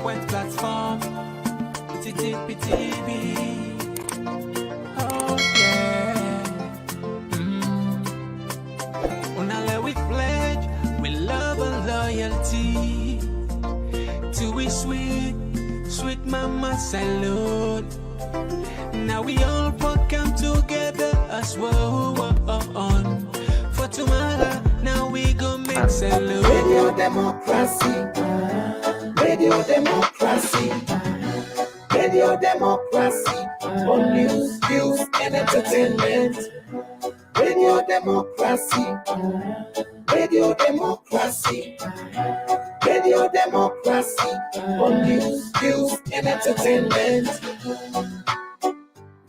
frequent platform. TTPTB. Oh yeah. Unale we pledge with love and loyalty to we sweet mama Salone. Now we all come together as one. For tomorrow, now we go make Salone. Radio democracy. Radio democracy. Radio democracy. On news, views, and entertainment. Radio democracy. Radio democracy. Radio democracy. On news, views, and entertainment.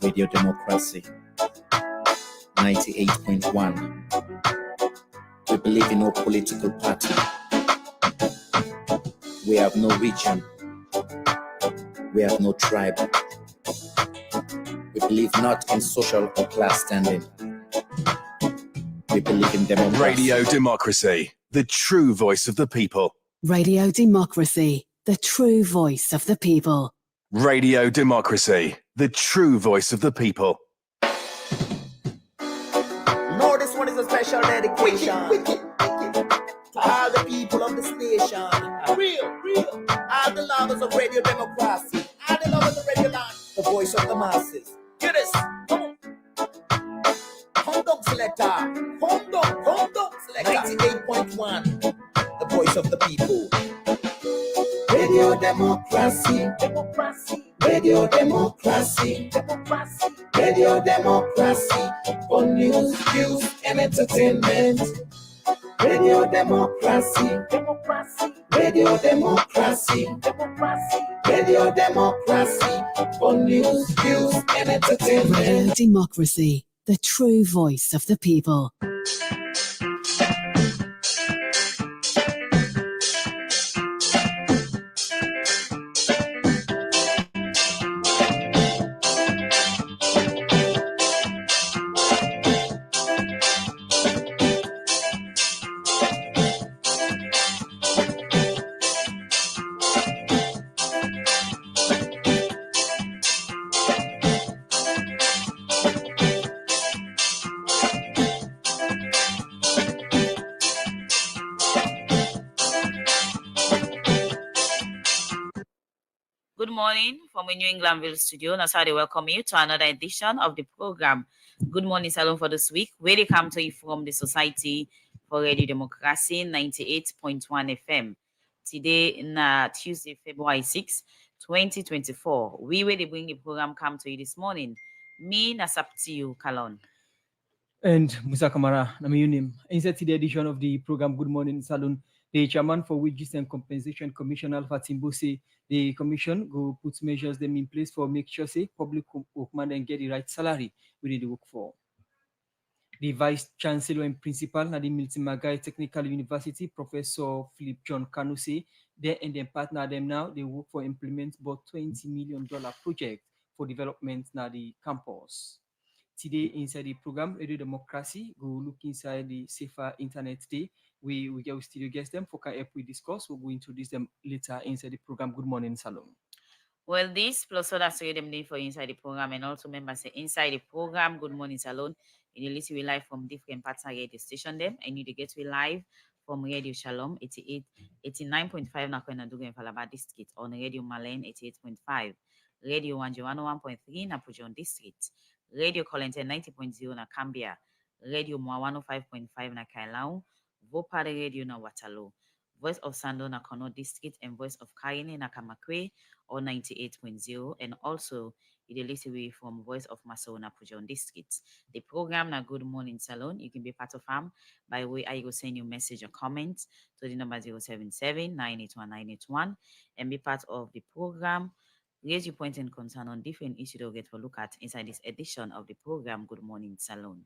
Radio democracy. 98.1. We believe in no political party. We have no region. We have no tribe. We believe not in social or class standing. We believe in democracy. Radio democracy, the true voice of the people. Radio democracy, the true voice of the people. Radio democracy, the true voice of the people. No, this one is a special dedication. Wicked. To all the people of the station. Real. All the lovers of radio democracy. All the lovers of radio land. The voice of the masses. Hear this. Come on. Handover selector. Handover selector. 98.1. The voice of the people. Radio democracy. Radio democracy. Radio democracy. On news, views, and entertainment. Radio democracy. Radio democracy. Radio democracy. On news, views, and entertainment. Radio democracy, the true voice of the people. Good morning from the New Englandville studio. That's how they welcome you to another edition of the program. Good morning, Salone, for this week. Where they come to you from the Society for Radio Democracy, 98.1 FM. Today, Tuesday, February 6, 2024. We where they bring the program come to you this morning. Me, Nasaptiu Kalon. And Musa Kamara, Namayunim. Inside today's edition of the program, Good Morning Salone, the chairman for Wages and Compensation Commission, Alpha Timbo, the commission go put measures them in place for make sure say public workman and get the right salary we need to work for. The Vice Chancellor and Principal at the Milton Magai Technical University, Professor Philip John Kanuse, they and their partner them now, they work for implement about $20 million project for development na the campus. Today inside the program, Radio Democracy, go look inside the Safer Internet Day. We get studio guests them for help we discuss. We'll go introduce them later inside the program. Good morning, Salone. Well, this plus other story them need for inside the program, and also members say inside the program. Good morning, Salone. You listen we live from different parts of radio station them, and you get we live from Radio Shalom 89.5 Nakwena Duga in Falaba District, on Radio Malane 88.5, Radio 101.3 na Pujon District, Radio Colente 90.0 na Cambia, Radio Mwa 105.5 na Kailau, Vopade Radio na Waterloo, Voice of Sando na Kono District, and Voice of Kaine na Kamakwe or 98.0, and also you listen away from Voice of Maso na Pujon District. The program na Good Morning Salone, you can be part of them by way I go send you message or comment to the number 077-981-981 and be part of the program. Raise your point and concern on different issues you'll get to look at inside this edition of the program Good Morning Salone.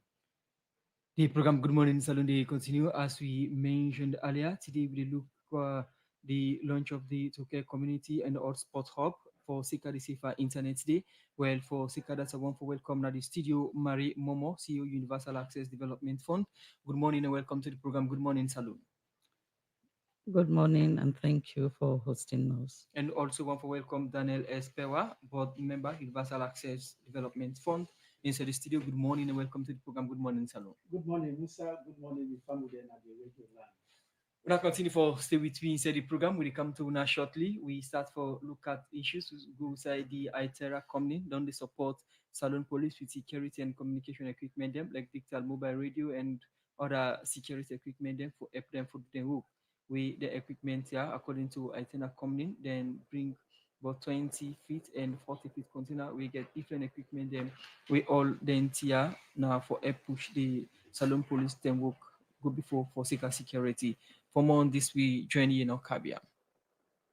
The program Good Morning Salone they continue as we mentioned earlier. Today we look the launch of the Tokyo Community and Hotspot Hub for Sika the Safer Internet Day. Well, for Sika, that's a one for welcome now the studio, Marie Momo, CEO Universal Access Development Fund. Good morning and welcome to the program Good Morning Salone. Good morning and thank you for hosting us. And also want to welcome Daniel Espewa, board member, Universal Access Development Fund. Inside the studio, good morning and welcome to the program. Good morning, Salone. Good morning, Musa. Good morning, the family and the radio land. We'll continue for stay with me inside the program. We'll come to now shortly. We start for look at issues. We go inside the ITERA company. Don't they support Salone Police with security and communication equipment them like digital mobile radio and other security equipment them for help them for the work. We the equipment here according to ITERA company then bring about 20 feet and 40 feet container. We get different equipment them. We all then here now for help push the Salone Police then work go before for security. For more on this, we join you in Okabia.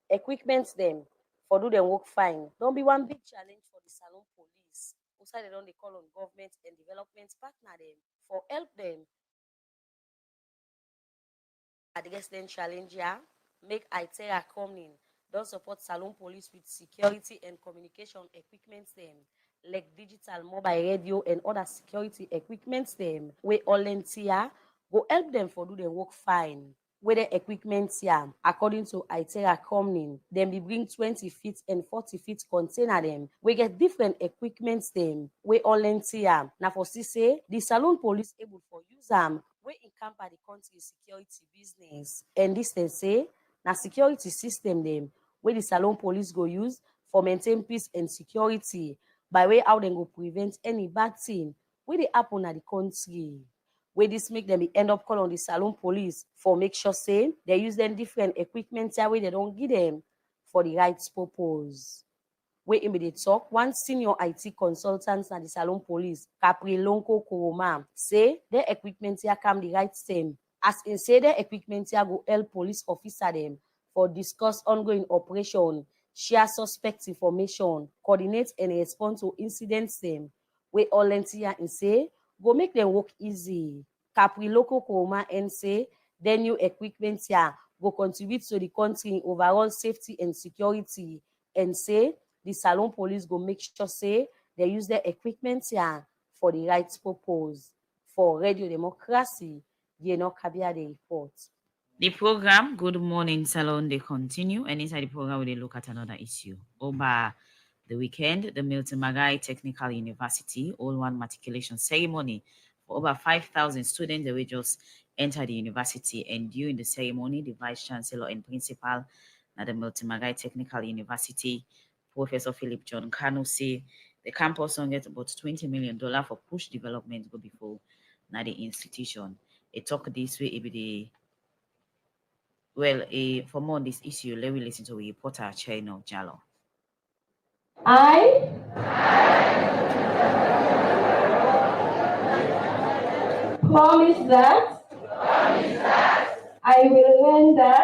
Equipment them for do them work fine. Don't be one big challenge for the Salone Police. Also, they don't they call on government and development partner them for help them. Address them challenge yeah, make ITERA come in. Don't support Salone Police with security and communication equipment them like digital mobile radio and other security equipment them. We all here go help them for do them work fine. With the equipment here, according to ITERA company, then we bring 20 feet and 40 feet container them. We get different equipment them. We all here. Now for say the Salone Police able for use them. We encamp the country security business. And this they say, na security system them where the Salone Police go use for maintain peace and security by way how they go prevent any bad thing where they happen at the country. Where this make them end up call on the Salone Police for make sure say they use them different equipment here where they don't give them for the right purpose. Where immediate talk, one senior IT consultant at the Salone Police, Capri-Lonko Koroma, say their equipment here come the right same. As in say their equipment here go help police officer them for discuss ongoing operation, share suspect information, coordinate and respond to incidents them. Where all here and say go make them work easy. Capri-Lonko Koroma and say their new equipment here go contribute to the country in overall safety and security and say the Salone Police go make sure say they use their equipment here for the right purpose. For Radio Democracy, Kabia the report. The program, Good Morning Salone, they continue, and inside the program, we look at another issue. Over the weekend, the Milton Magai Technical University all-one matriculation ceremony for over 5,000 students. They will just enter the university, and during the ceremony, the Vice Chancellor and Principal at the Milton Magai Technical University, Professor Philip John Kanu, say the campus will get about $20 million for push development go before now the institution. It talk this way, it be the well, for more on this issue, let me listen to a reporter, Chino Jallo. I promise that I will render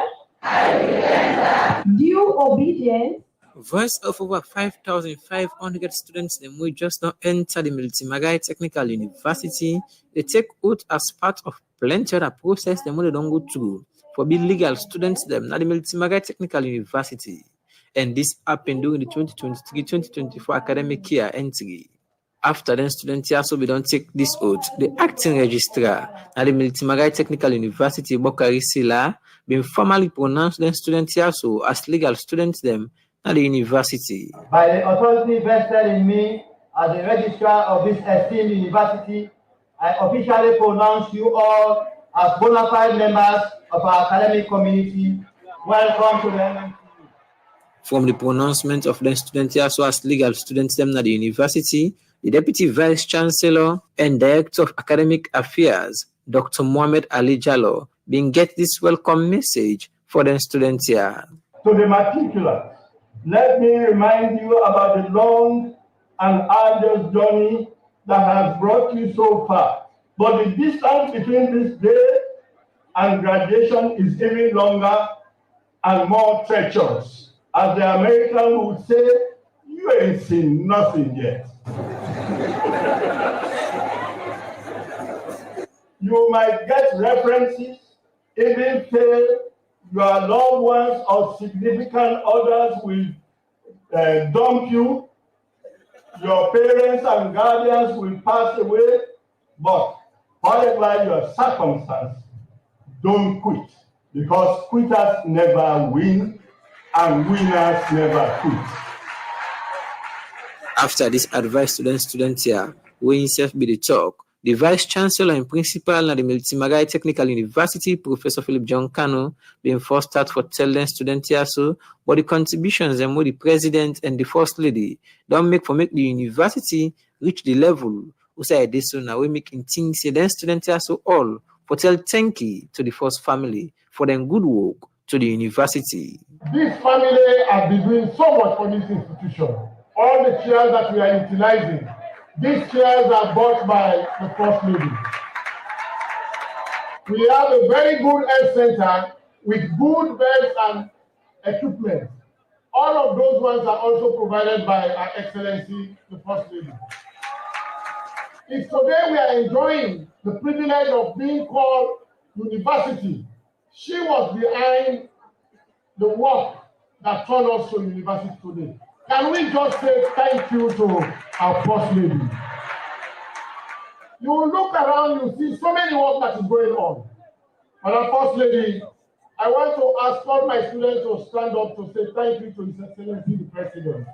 due obedience. Voice of over 5,500 students them will just not enter the Milton Magai Technical University. They take oath as part of plenty other process them when they don't go through for be legal students them at the Milton Magai Technical University. And this happened during the 2023-2024 academic year entry. After then students also we don't take this oath, the acting registrar at the Milton Magai Technical University, Bokari Sila, been formally pronounced then students also as legal students them at the university. By the authority vested in me as the registrar of this esteemed university, I officially pronounce you all as bona fide members of our academic community. Welcome to the MMT. From the pronouncement of the students also as legal students them at the university, the Deputy Vice Chancellor and Director of Academic Affairs, Dr. Mohamed Ali Jallo, being get this welcome message for the students here. To the matriculants, let me remind you about the long and arduous journey that has brought you so far. But the distance between this day and graduation is even longer and more treacherous. As the American would say, you ain't seen nothing yet. You might get references, even fail. Your loved ones or significant others will dump you. Your parents and guardians will pass away. But whatever your circumstance, don't quit. because quitters never win and winners never quit. After this advice to the students here, we himself be the talk, the Vice Chancellor and Principal at the Militimagai Technical University, Professor Philip John Kano, being first start for tell the students here so, but the contributions and what the President and the First Lady don't make the university reach the level. We say this so now we making things say then students here so all for tell thank you to the First family for their good work to the university. This family has been doing so much for this institution. All the chairs that we are utilizing, these chairs are bought by the First Lady. We have a very good health center with good beds and equipment. All of those ones are also provided by Her Excellency, the First Lady. If today we are enjoying the privilege of being called university, she was behind the work that turned us to university today. Can we just say thank you to our First Lady? You will look around, you see so many work that is going on. And our First Lady, I want to ask all my students to stand up to say thank you to His Excellency the President.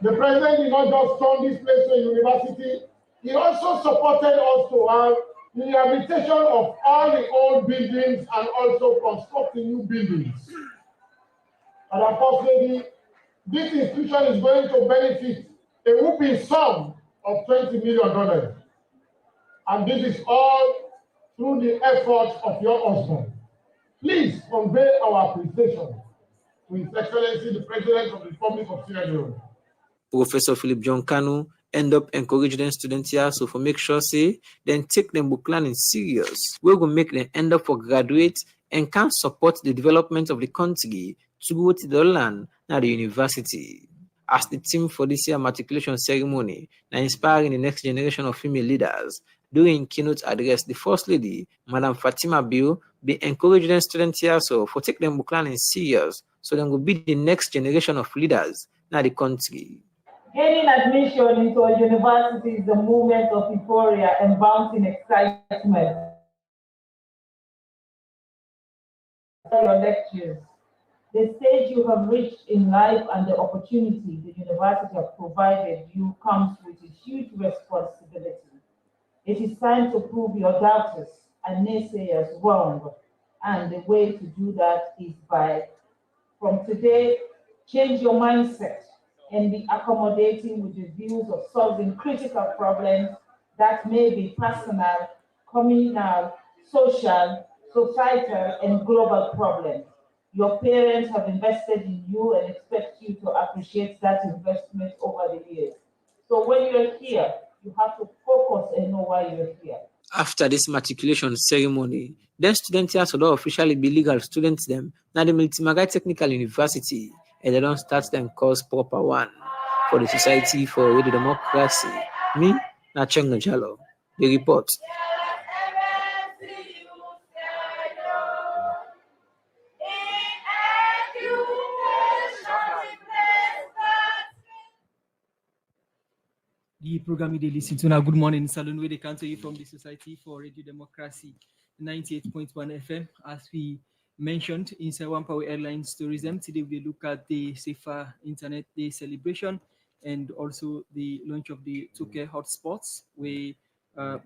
The President did not just turn this place to a university, he also supported us to have the rehabilitation of all the old buildings and also constructing new buildings. And our First Lady, this institution is going to benefit a whooping sum of $20 million. And this is all through the efforts of your husband. Please convey our appreciation to His Excellency the President of the Republic of Sierra Leone. Professor Philip John Kanu end up encouraging them students here so for make sure say then take them book learning serious. We will make them end up for graduate and can support the development of the country to go to the land at the university. As the team for this year matriculation ceremony, now inspiring the next generation of female leaders, during keynote address, the First Lady, Madam Fatima Bill, be encouraging them students here so for take them book learning serious so they will be the next generation of leaders in the country. Gaining admission into a university is a moment of euphoria and bouncing excitement. Your lectures, the stage you have reached in life and the opportunity the university has provided you comes with a huge responsibility. It is time to prove your doubters and naysayers wrong, and the way to do that is by, from today, change your mindset and be accommodating with the views of solving critical problems that may be personal, communal, social, societal, and global problems. Your parents have invested in you and expect you to appreciate that investment over the years. So when you're here, you have to focus and know why you're here. After this matriculation ceremony, then students here should officially be legal students them now the Militimagai Technical University and they don't start them course proper one for the Society for Radio Democracy. Me, Nacheng Najalo, the report. The program they listen to now, Good Morning Salone, where they come to you from the Society for Radio Democracy, 98.1 FM. As we mentioned in Sawan Power Airlines Tourism, today we look at the Safer Internet Day celebration and also the launch of the 2K hotspots, where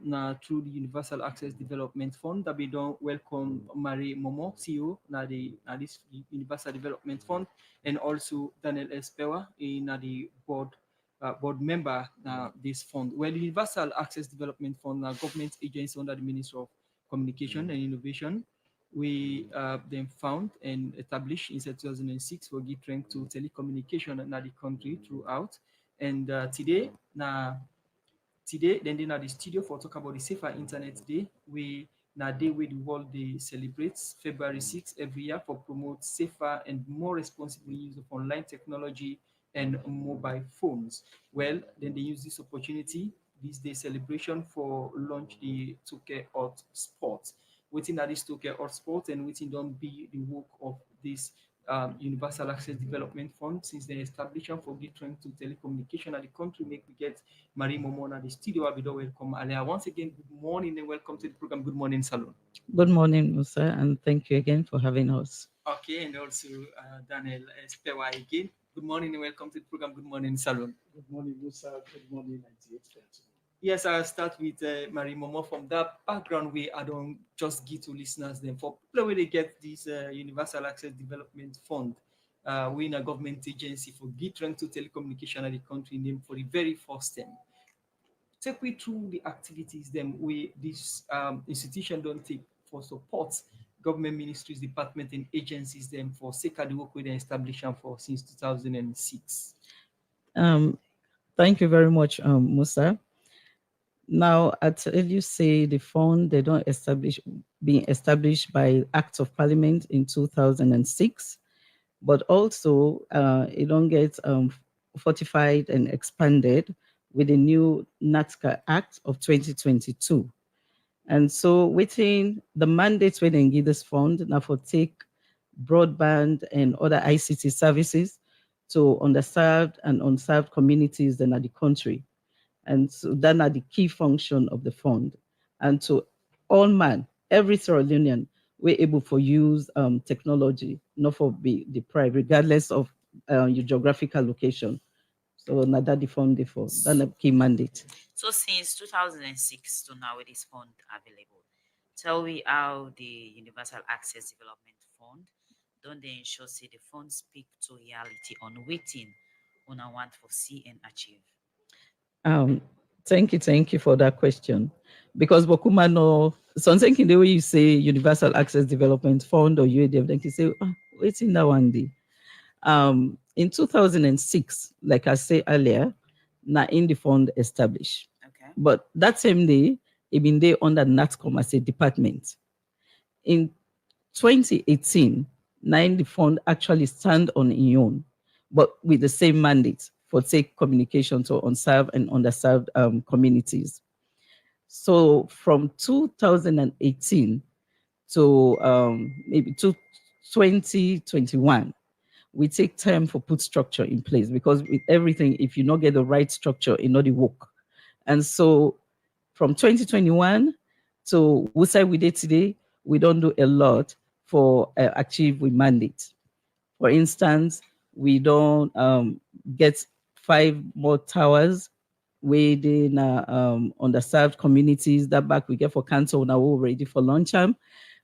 now through the Universal Access Development Fund, that we don't welcome Marie Momo, CEO, now this Universal Development Fund, and also Daniel Espewa, in the board member this fund. Well, the Universal Access Development Fund, government agency under the Ministry of Communication and Innovation, we then found and established in 2006 for give strength to telecommunication in the country throughout. And today, then they the studio for talk about the Safer Internet Day. We now day where the world they celebrates February 6th every year for promote safer and more responsible use of online technology and mobile phones. Well, then they use this opportunity, this day celebration, for launch the 2K Hot Sports. Waiting at this 2K Hot Sports and waiting don't be the work of this Universal Access Development Fund since the establishment for different to telecommunication at the country. Make we get Marie Momona at the studio. I'll be welcome, Alia. Once again, good morning and welcome to the program. Good morning, Salone. Good morning, Musa, and thank you again for having us. Okay, and also Daniel Spewa again. Good morning and welcome to the program. Good morning, Salone. Good morning, Musa. Good morning, 98. Yes, I'll start with Marie Momo from that background way. I don't just give to listeners then for people where they get this Universal Access Development Fund. We're in a government agency for different to telecommunication at the country named for the very first time. Take me through the activities them we this institution don't take for support government ministries, department and agencies them for sake of the work with the establishment for since 2006. Thank you very much, Musa. Now, I tell you, say the fund they don't being established by Act of Parliament in 2006, but also it don't get fortified and expanded with the new NATCA Act of 2022. And so within the mandates when they give this fund now for take broadband and other ICT services to underserved and unserved communities in the country. And so that are the key function of the fund. And to all man, every Sierra Leonean, we're able to use technology, not for be deprived, regardless of your geographical location. So not that the fund for that's a key mandate. So since 2006 to now with this fund available, tell me how the Universal Access Development Fund don't they ensure say the fund speak to reality on waiting on I want for see and achieve. Thank you for that question. Because Bokuma no something in the way you say Universal Access Development Fund or UADF, then you say, wait in that one day. In 2006, like I said earlier, na in the fund established. Okay. But that same day, it been there under NATCOM as a department. In 2018, na in the fund actually stand on its own, but with the same mandate for take communication to unserved and underserved communities. So from 2018 to maybe to 2021, we take time for put structure in place because with everything, if you not get the right structure, it not work. And so from 2021 to what side we did today, we don't do a lot for achieve with mandate. For instance, we don't get 5 more towers within underserved communities. That back we get for council now we're ready for launch.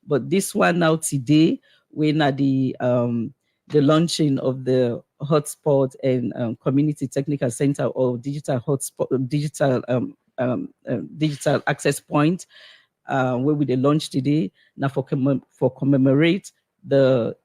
But this one now today, we're at the launching of the hotspot and community technical center or digital hotspot, digital access point, where we they launch today now for commemorate the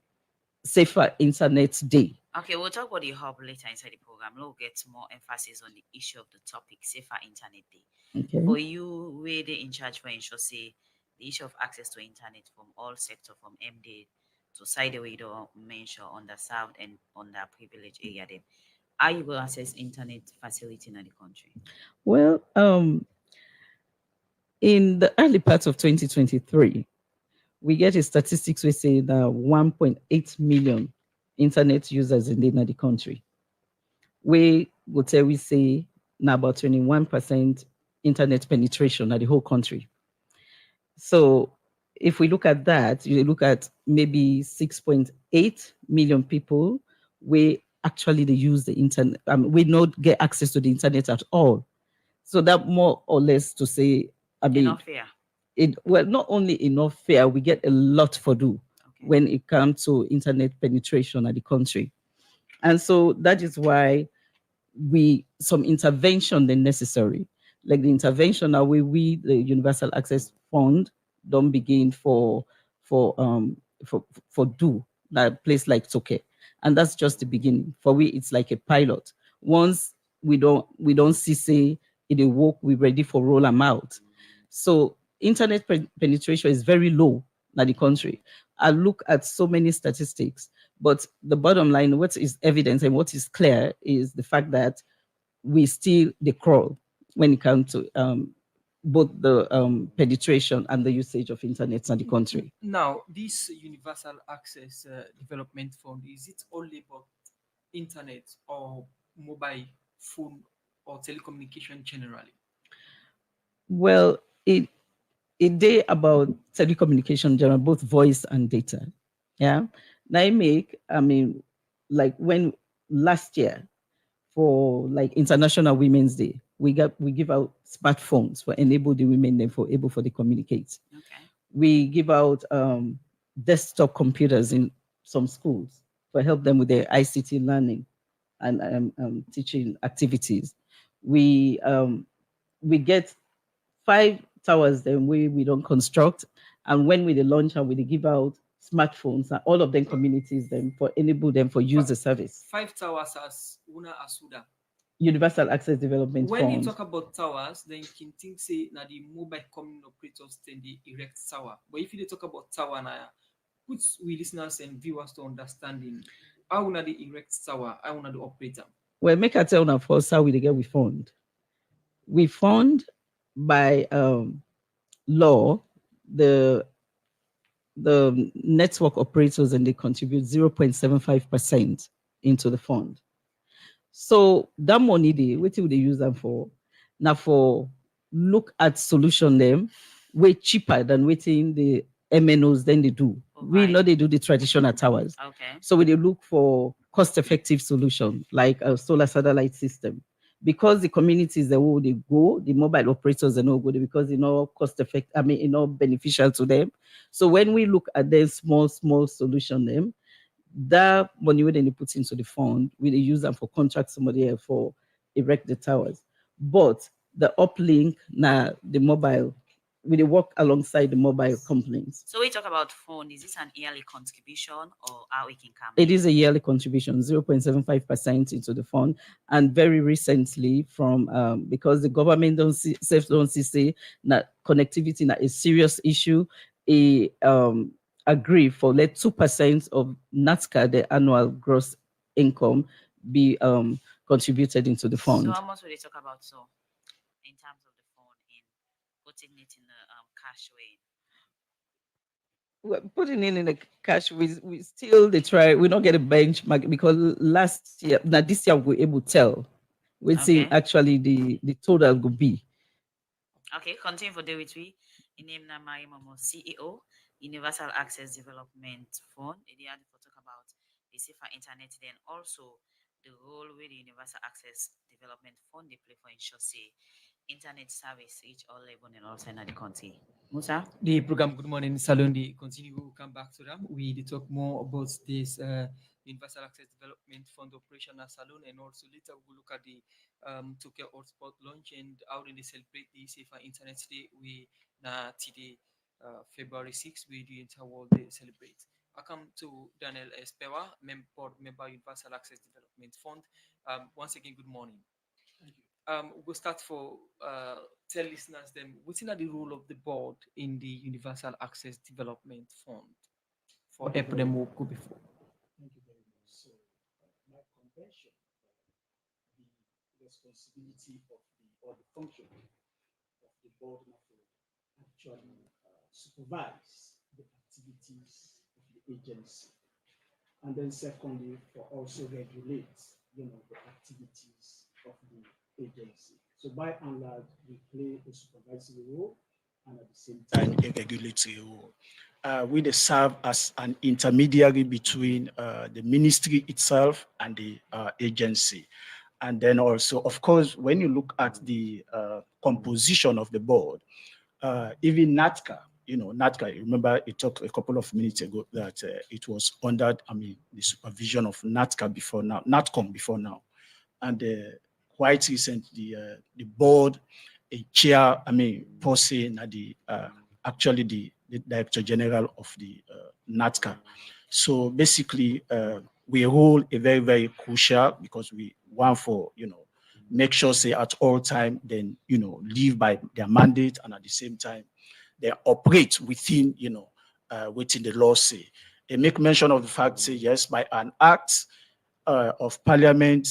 Safer Internet Day. Okay, we'll talk about the hub later inside the program. We'll get more emphasis on the issue of the topic, Safer Internet Day. Okay. For you, we're in charge for ensure say the issue of access to internet from all sectors, from MD to side we don't mention underserved and underprivileged area. Then, are you going to access internet facility in the country? Well, in the early part of 2023, we get a statistics we say that 1.8 million internet users in the country. We would say we say now about 21% internet penetration at the whole country. So if we look at that, you look at maybe 6.8 million people, we actually they use the internet. We not get access to the internet at all. So that more or less to say, Enough fair. Well, not only enough fair, we get a lot for do when it comes to internet penetration at the country. And so that is why some intervention then necessary. Like the intervention now we the Universal Access Fund don't begin for do that place like Toke. And that's just the beginning. For we, it's like a pilot. Once we don't see say it work, we're ready for roll them out. So internet penetration is very low in the country. I look at so many statistics, but the bottom line, what is evidence and what is clear is the fact that we still the crawl when it comes to both the penetration and the usage of internet in the country. Now, this universal access development fund, is it only about internet or mobile phone or telecommunication generally? Well, it day about telecommunication general, both voice and data. Yeah. Now I mean, like when last year for like International Women's Day, we give out smartphones for enable the women and for able for the communicate. Okay. We give out desktop computers in some schools for help them with their ICT learning and teaching activities. We get 5 towers then we don't construct, and when we launch and we give out smartphones and all of them communities then for enable them for use the service. 5 towers as una asuda. Universal Access Development When Fund. you talk about towers, then you can think say now the mobile community operators then they erect tower. But if you talk about tower now, put we listeners and viewers to understanding how una the erect tower, how una the operator. Well, make a tell now first how we get we fund. We fund by law the network operators, and they contribute 0.75% into the fund. So that money what do they use them for? Now for look at solution them way cheaper than waiting the MNOs than they do. We know they do the traditional towers. Okay. So we look for cost-effective solution like a solar satellite system. Because the communities that will they go, the mobile operators are not good because you know cost effective, you know beneficial to them. So when we look at their small solution them, that money when they put into the fund, we use them for contract somebody else for erect the towers. But the uplink now the mobile, we work alongside the mobile companies. So we talk about fund. Is this an yearly contribution or how we can come? It is a yearly contribution, 0.75% into the fund. And very recently, from because the government don't see that connectivity is a serious issue, agree for let 2% of NATCA, the annual gross income, be contributed into the fund. So how much will they talk about in terms of the fund in putting it in a cash way? Well, putting in the cash, we still they try. We don't get a benchmark because last year, now this year we're able to tell. We're seeing actually the total will be. Okay, continue for day with we. In name na my Momo CEO, Universal Access Development Fund. They had to talk about the safer internet, then also the role where the Universal Access Development Fund they play for ensure say internet service reach all level and also in the country. Musa? The program Good Morning Salone, they continue to come back to them. We talk more about this Universal Access Development Fund operation at Salone, and also later we'll look at the Tokyo Hotspot launch and how they celebrate the Safer Internet Day. We today February 6th, we do entire world they celebrate. I come to Daniel Espewa, board member Universal Access Development Fund. Once again, good morning. We'll start for tell listeners them what's the role of the board in the Universal Access Development Fund for help them who go before. Thank you very much. So, my convention, the responsibility or the function of the board actually supervise the activities of the agency, and then secondly, for also regulate, the activities of the agency. So by and large, we play a supervisory role and at the same time a regulatory role. We serve as an intermediary between the ministry itself and the agency. And then also, of course, when you look at the composition of the board, even NATCA, NATCA, remember it talked a couple of minutes ago that it was under, the supervision of NATCA before now, NATCOM before now. And quite recently, the board, a chair, person at the actually the director general of the NATCA. So basically, we hold a very, very crucial because we want for, make sure say at all time, then, live by their mandate and at the same time, they operate within, within the law say. They make mention of the fact, say, yes, by an act of parliament,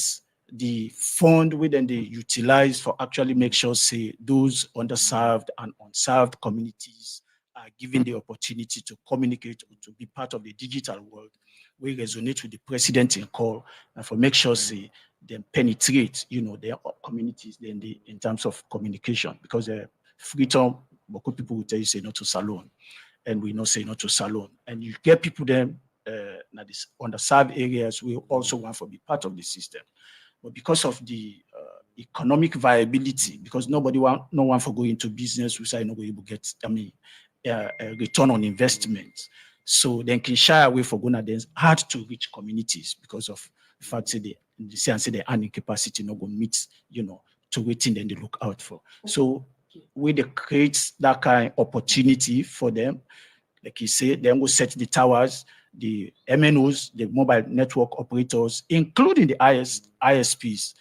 the fund within they utilize for actually make sure say those underserved and unserved communities are given the opportunity to communicate or to be part of the digital world. We resonate with the president in call and for make sure say them penetrate, their communities then in terms of communication, because freedom, people will tell you say no to Salone, and we not say no to Salone, and you get people then now this underserved areas we also want to be part of the system. But because of the economic viability, because no one for going into business, we say no able get, a return on investment. So then can shy away for going then hard to reach communities because of the fact that the earning capacity not going to meet, to waiting then they look out for. So we they create that kind of opportunity for them. Like you say, then we set the towers, the MNOs, the mobile network operators, including the ISPs,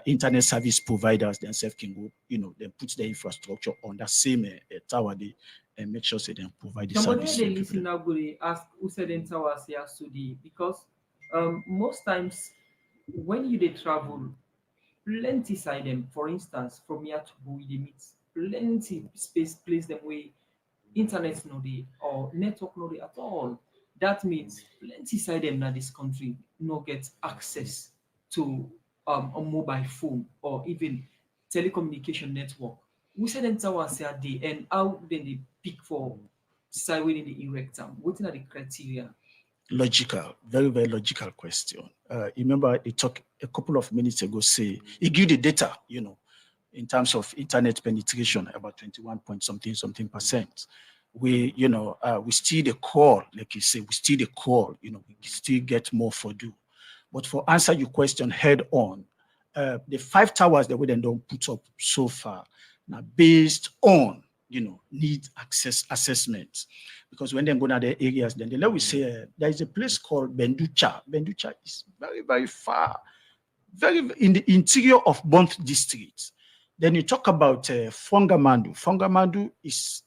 internet service providers themselves can go, then put the infrastructure on that same tower and make sure they then provide the Somebody service. they listen now go they ask who said in towers here today, because most times when you they travel, plenty side them, for instance, from here to Bui, they meet plenty space place them way internet no dey or network no dey at all. That means plenty side them in this country no get access to a mobile phone or even telecommunication network. We said them towers here day and how then they pick for side within the erect them. What are the criteria? Logical, very, very logical question. Remember, it talked a couple of minutes ago, say, it give the data, in terms of internet penetration, about 21 point something percent. We still the call, like you say, we still the call, we still get more for do. But for answer your question head on, the 5 towers that we then don't put up so far, now based on, need access assessments. Because when they go to the areas, then they let we say there is a place called Benducha. Benducha is very, very far, very in the interior of Bont district. Then you talk about Fongamandu. Fongamandu is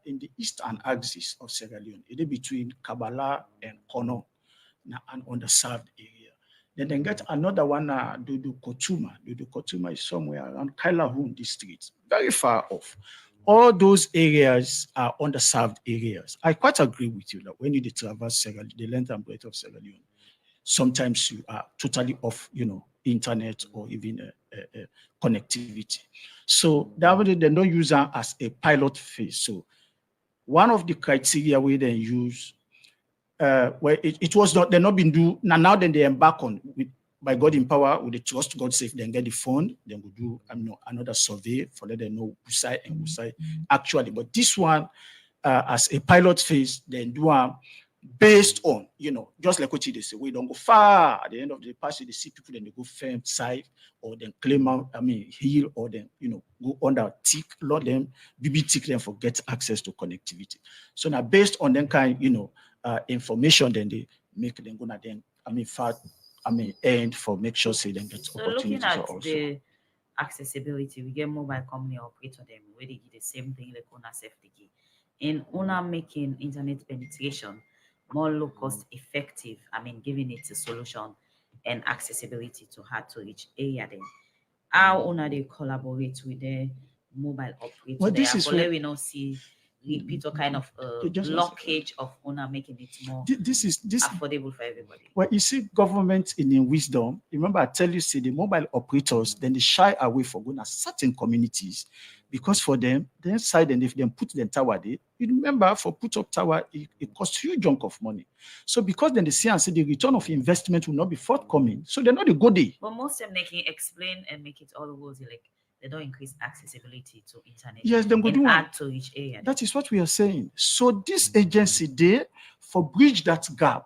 in the eastern axis of Sierra Leone. It is between Kabbalah and Kono, an underserved area. Then get another one, Dudu Kotuma. Dudu Kotuma is somewhere around Kailahun district, very far off. All those areas are underserved areas. I quite agree with you that when you traverse Sierra Leone, the length and breadth of Sierra Leone, sometimes you are totally off, internet or even connectivity. So that way they don't use that as a pilot phase. So one of the criteria we then use, where it was not, they're not been do now then they embark on with by God in power, with the trust God safe, then get the fund, then we do another survey for let them know who side and who side actually. But this one, as a pilot phase, then do based on, just like what they say, we don't go far. At the end of the passage, they see people, then they go firm side, or then claim out, heal, or then, go under tick, lot them, BB tick them for get access to connectivity. So now based on them kind, information, then they make them go now then, end for make sure say them get So opportunities looking at also. the accessibility, we get mobile company operator them where they give the same thing like owner safety key. In owner making internet penetration more low cost effective, giving it a solution and accessibility to hard to reach area then. How owner they collaborate with the mobile operator. Well, this is where we not see repeat or kind of blockage of owner making it more this is affordable for everybody. Well, you see, government in wisdom, remember I tell you, say the mobile operators, then they shy away for going to certain communities because for them, the inside, and if they put the tower there, you remember for put up tower, it costs huge chunk of money. So because then they see and say the return of investment will not be forthcoming, so they're not a good day. But most of them they can explain and make it all rosy, like they don't increase accessibility to internet. Yes, then go do add to each area. That is what we are saying. So this agency there for bridge that gap.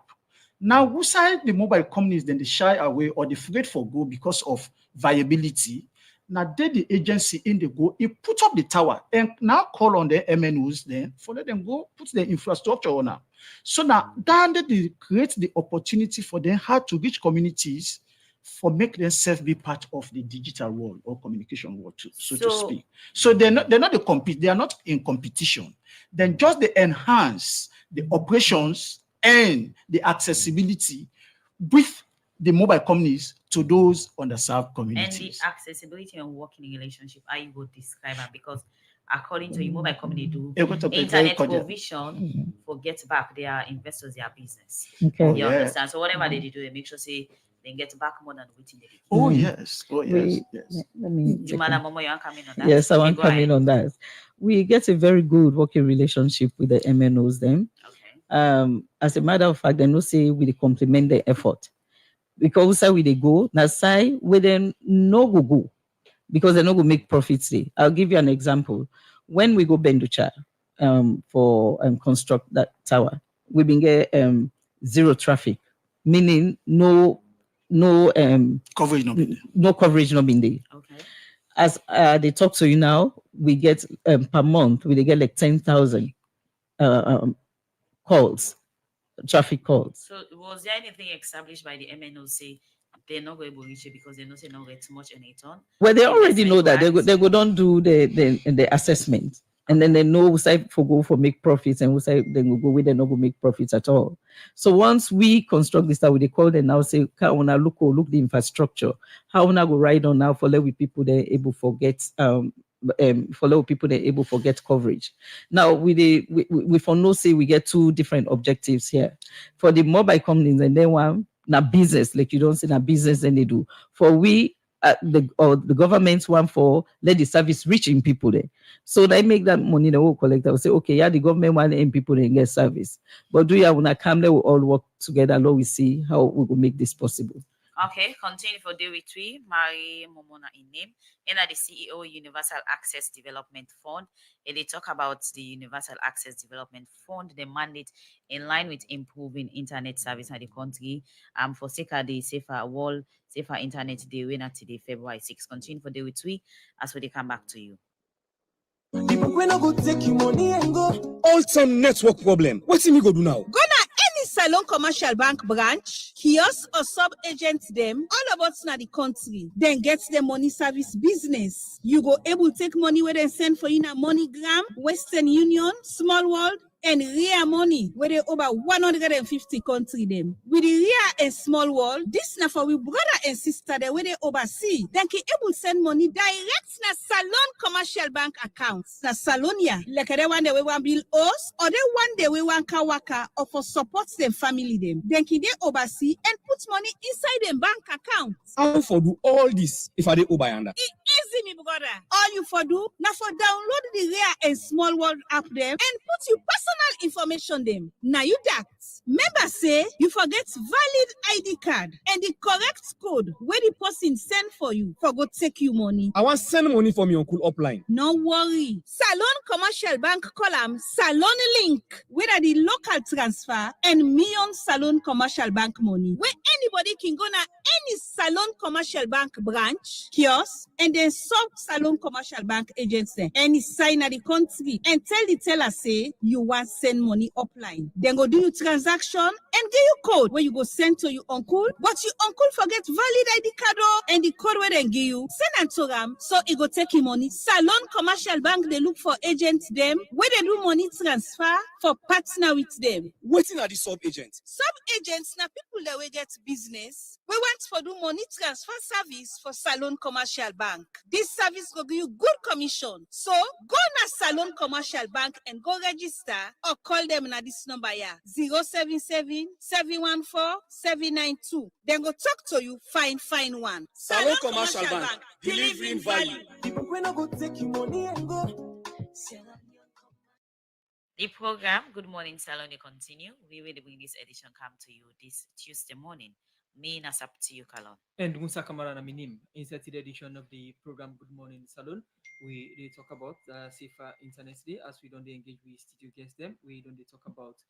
Now, who side the mobile companies then they shy away or they forget for go because of viability. Now they the agency in the go, it put up the tower and now call on the MNOs then for let them go put the infrastructure on now. So now then they create the opportunity for them how to reach communities for make themselves be part of the digital world or communication world, so to speak. So they're not they are not in competition. Then just they enhance the operations and the accessibility with the mobile companies to those underserved And communities. the accessibility and working relationship, I would describe it because according to the mobile company do internet provision for get back their investors, their business. Okay. You understand? So whatever they do, they make sure say they get back more than waiting they do. Oh yes. Oh yes. Let me You Madam Momo, you want to come in on that? Yes, I Okay, want to go come in ahead. on that. We get a very good working relationship with the MNOs then. Okay. As a matter of fact, they no say we dey complement the effort. Because we they go, now say we then no go because they no go make profits. I'll give you an example. When we go Benducha for construct that tower, we been get zero traffic, meaning no coverage not been there. No coverage not been there. Okay. As they talk to you now, we get per month we get like 10,000 calls, traffic calls. So was there anything established by the MNO say they're not going to reach it because they know they not get too much on it on? Well, they already know that they go don't do the assessment, and then they know we say for go for make profits, and we say then we go with them not go make profits at all. So once we construct this, we they call them now say, "Can we look the infrastructure? How we go ride on now for let with people they're able for get follow people they're able for get coverage." Now we for no say we get two different objectives here for the mobile companies, and then one now business like you don't say now business then they do for we. The government's one for let the service reaching people there. So they make that money the whole collector will say, okay, yeah, the government want and people then get service. But do you want to come there, we all work together, Lord, we see how we will make this possible. Okay, continue for day with we, Mary Momona in name, and the CEO Universal Access Development Fund. And they talk about the Universal Access Development Fund, the mandate in line with improving internet service in the country. For the safer world, safer internet day, winner today, February 6. Continue for day with we as we come back to you. We no go take you money and go. Also network problem. What's me go do now? Go na any Salone Commercial Bank branch, kiosk or sub-agent them, all about na the country. Then get the money service business. You go able to take money where they send for you na MoneyGram, Western Union, Small World, and Ria Money, where they over 150 country them. With the Ria and Small World, this na for we brother and sister there where they oversee. Then can able send money direct na Salone Commercial Bank accounts. Na Salonia, like they one day we want bill us, or they one day we want kawaka or for support them family them. Then can they oversee and put money inside them bank accounts. How for do all this if I dey over yonder? Easy, me brother. All you for do, now for download the Rare and Small World app them and put your personal information them. Now you that. Member say you forget valid ID card and the correct code where the person send for you for go take you money. I want send money for me uncle upline. No worry. Salone Commercial Bank column Salone Link where are the local transfer and Million Salone Commercial Bank money where anybody can go na any Salone Commercial Bank branch, kiosk, and then sub Salone Commercial Bank agents there. Any sign at the country and tell the teller say you want send money upline. Then go do your transaction and give you code where you go send to your uncle, but your uncle forget valid ID card and the code where they give you, send and to them so it go take you money. Salone Commercial Bank, they look for agents them where they do money transfer for partner with them. Waiting at the sub agent. Sub agents na people that will get business. We want for do money transfer service for Salone Commercial Bank. This service will give you good commission. So go na Salone Commercial Bank and go register or call them na this number here 077-714-792. Then go talk to you, find one. Salone Commercial Bank, delivering value. We no go take you money and go. The program, Good Morning Salone, continue. We will bring this edition come to you this Tuesday morning. Me nas up to you, Kalon. And Musa Kamara Naminim, insert the edition of the program Good Morning Salone. We talk about safer internet day as we don't engage with studio guests them. We don't talk about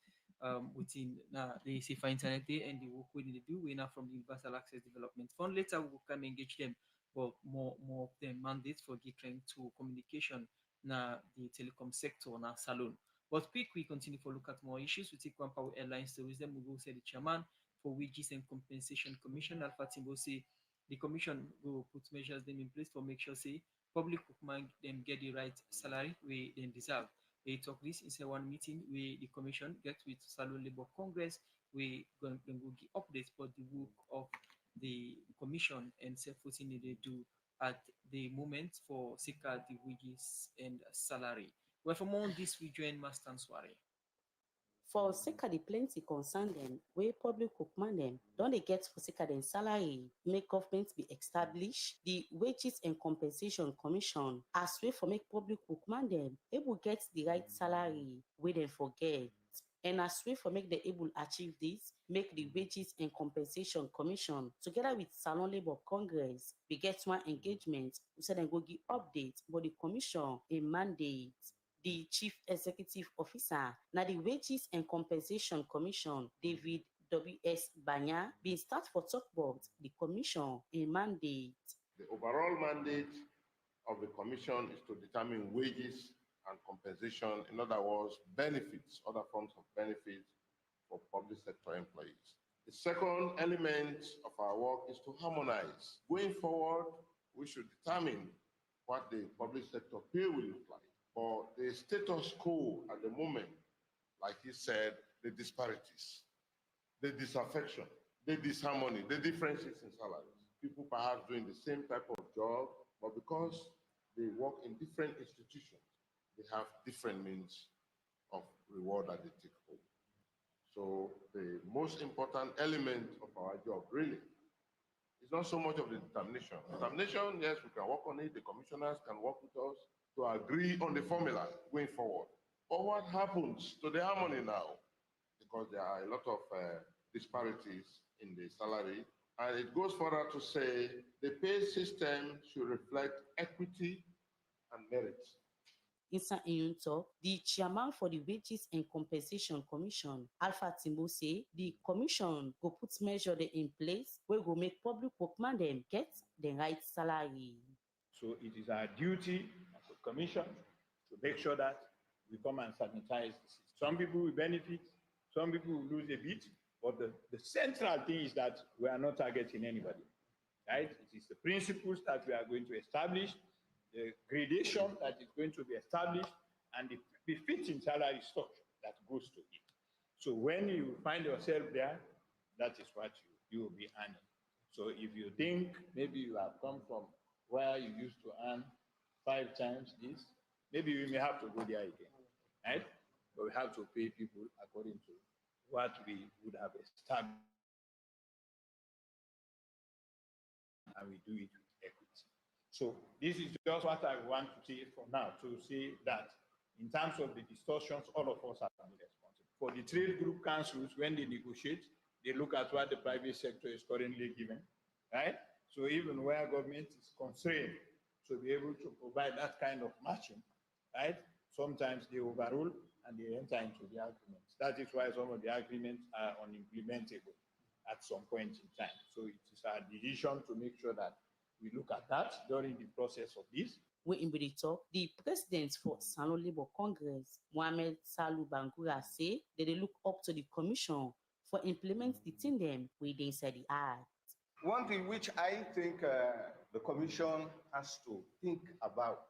within the safer internet day and the work we need to do. We now from the Universal Access Development Fund. Later we can engage them for more of the mandates for getting to communication na the telecom sector na Salone. But quick, we continue to look at more issues. We take one power airlines stories. Then we will say the chairman for Wages and Compensation Commission, Alpha Timbo, say the commission will put measures them in place for make sure say public workmen them get the right salary we then deserve. They talk this in one meeting where the commission get with Salone Labor Congress. We going to give updates for the work of the commission and set footing they do at the moment for seeker the wages and salary. Well, for more on this, we join Master Sware. For sake of the plenty concern them, where public cookman them, don't they get for sake of them salary, make government be established, the Wages and Compensation Commission, as way for make public cookman them, able get the right salary, where they forget. And as way for make them able achieve this, make the Wages and Compensation Commission, together with Salone Labor Congress, we get one engagement, we said then go give update, but the commission a mandate. The Chief Executive Officer, na the Wages and Compensation Commission, David W.S. Banya, been start for talk about the commission a mandate. The overall mandate of the commission is to determine wages and compensation, in other words, benefits, other forms of benefits for public sector employees. The second element of our work is to harmonize. Going forward, we should determine what the public sector pay will look like. For the status quo at the moment, like he said, the disparities, the disaffection, the disharmony, the differences in salaries. People perhaps doing the same type of job, but because they work in different institutions, they have different means of reward that they take home. So the most important element of our job really is not so much of the determination. Determination, yes, we can work on it, the commissioners can work with us to agree on the formula going forward. But what happens to the harmony now? Because there are a lot of disparities in the salary. And it goes further to say the pay system should reflect equity and merit. Inside Komon-Tok, the chairman for the Wages and Compensation Commission, Alpha Timbo, say the commission go put measure in place where go make public workmen them get the right salary. So it is our duty as a commission to make sure that we come and sanitize the system. Some people will benefit, some people will lose a bit, but the central thing is that we are not targeting anybody, right? It is the principles that we are going to establish, the gradation that is going to be established, and the befitting salary structure that goes to it. So when you find yourself there, that is what you will be earning. So if you think maybe you have come from where you used to earn 5 times this, maybe we may have to go there again, right? But we have to pay people according to what we would have established, and we do it with equity. So this is just what I want to say for now, to say that in terms of the distortions, all of us are responsible. For the trade group councils, when they negotiate, they look at what the private sector is currently given, right? So even where government is constrained to be able to provide that kind of matching, right? Sometimes they overrule and they enter into the agreements. That is why some of the agreements are unimplementable at some point in time. So it is our decision to make sure that we look at that during the process of this. When in the talk, the president for Salone Labor Congress, Mohamed Salou Bangura, say that they look up to the commission for implement the thing them within inside the act. One thing which I think the commission has to think about,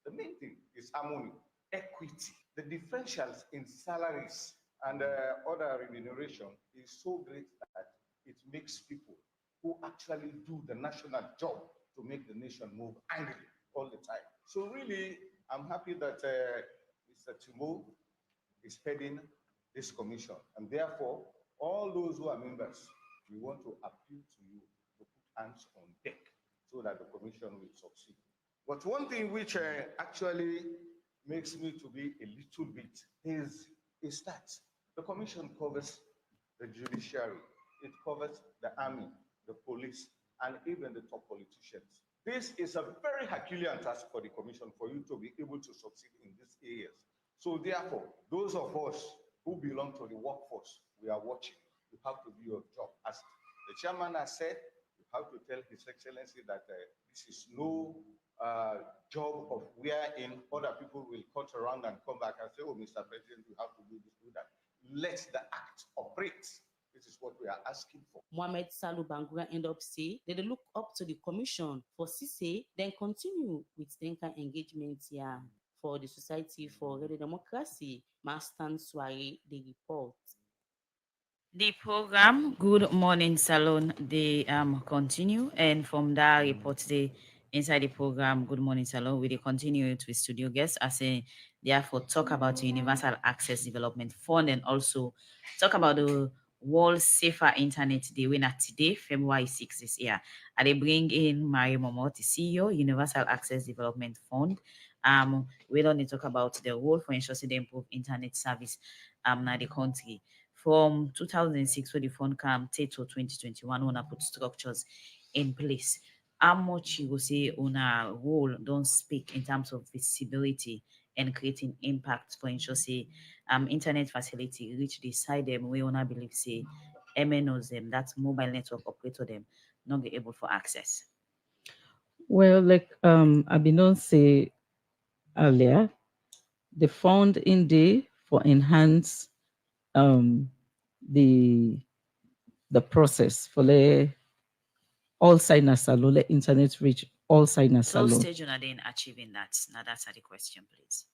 the main thing is harmony, equity. The differentials in salaries and other remuneration is so great that it makes people who actually do the national job to make the nation move angry all the time. So really, I'm happy that Mr. Timo is heading this commission. And therefore, all those who are members, we want to appeal to you to put hands on deck so that the commission will succeed. But one thing which actually makes me to be a little bit is that the commission covers the judiciary, it covers the army, the police, and even the top politicians. This is a very Herculean task for the commission for you to be able to succeed in these areas. So therefore, those of us who belong to the workforce, we are watching. You have to do your job. As the chairman has said, you have to tell His Excellency that this is no job of wherein other people will cut around and come back and say, oh, Mr. President, you have to do this, do that. Let the act operate. This is what we are asking for. Mohamed Salou Bangura end up say that they look up to the commission for CC, then continue with the engagement here for the Society for Radio Democracy. Master Sware, the report. The program Good Morning Salone, they continue, and from that report they inside the program Good Morning Salone, we continue it with studio guests as a therefore talk about the Universal Access Development Fund and also talk about the World Safer Internet Day winner today, February 6th this year. And they bring in Mary Momo, the CEO, Universal Access Development Fund. We don't need to talk about the role for ensuring the improve internet service in the country. From 2006, when the fund came to 2021, when I put structures in place. How much you will say on a role don't speak in terms of visibility and creating impact for ensure say internet facility reach the side them we wanna believe say MNOs them that's mobile network operator them not be able for access. Well, like I've been on say earlier, the fund in there for enhance um, the process for the all signers salon, the internet reach all signers So salon. stage are they in achieving that? Now that's the question, please.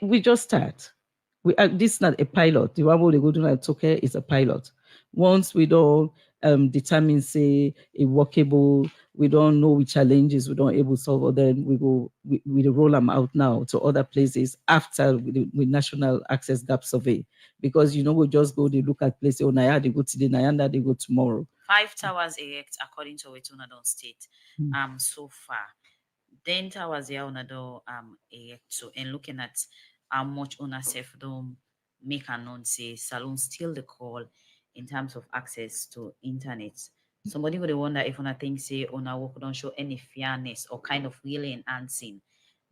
We just start. This is not a pilot. The one we go to like Toke is a pilot. Once we don't determine say a workable, we don't know which challenges we don't able to solve, or then we roll them out now to other places after with national access gap survey. Because we just go they look at places, oh Naya they go today, Nayanda they go tomorrow. 5 towers erect according to Wetuna Don State. So far. Then towers here on erect. So and looking at how much owner self don't make a known say Salone still the call in terms of access to internet. Somebody would wonder if one think say owner work don't show any fairness or kind of really enhancing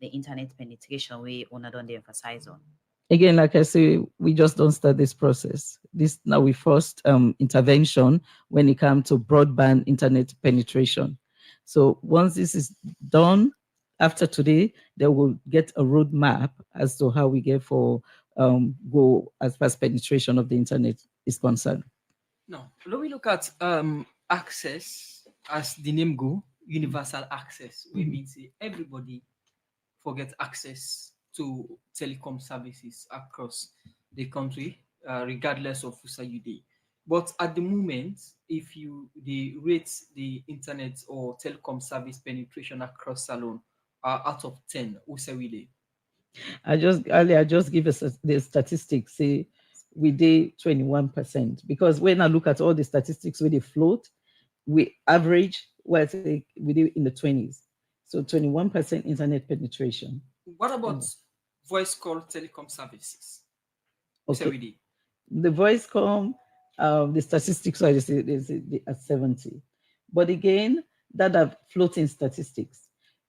the internet penetration way owner don't emphasize on. Again, like I say, we just don't start this process. This now we first intervention when it comes to broadband internet penetration. So once this is done, after today, they will get a roadmap as to how we get for go as far as penetration of the internet is concerned. Now, when we look at access, as the name go, universal access, which means everybody forget access to telecom services across the country, regardless of who say you dey. But at the moment, if you rate the internet or telecom service penetration across Salone out of 10, who say we dey? I just give us the statistics. Say we did 21% because when I look at all the statistics where they float, we average we did in the 20s. So 21% internet penetration. What about voice call telecom services? Okay. The voice call, the statistics are at 70. But again, that are floating statistics.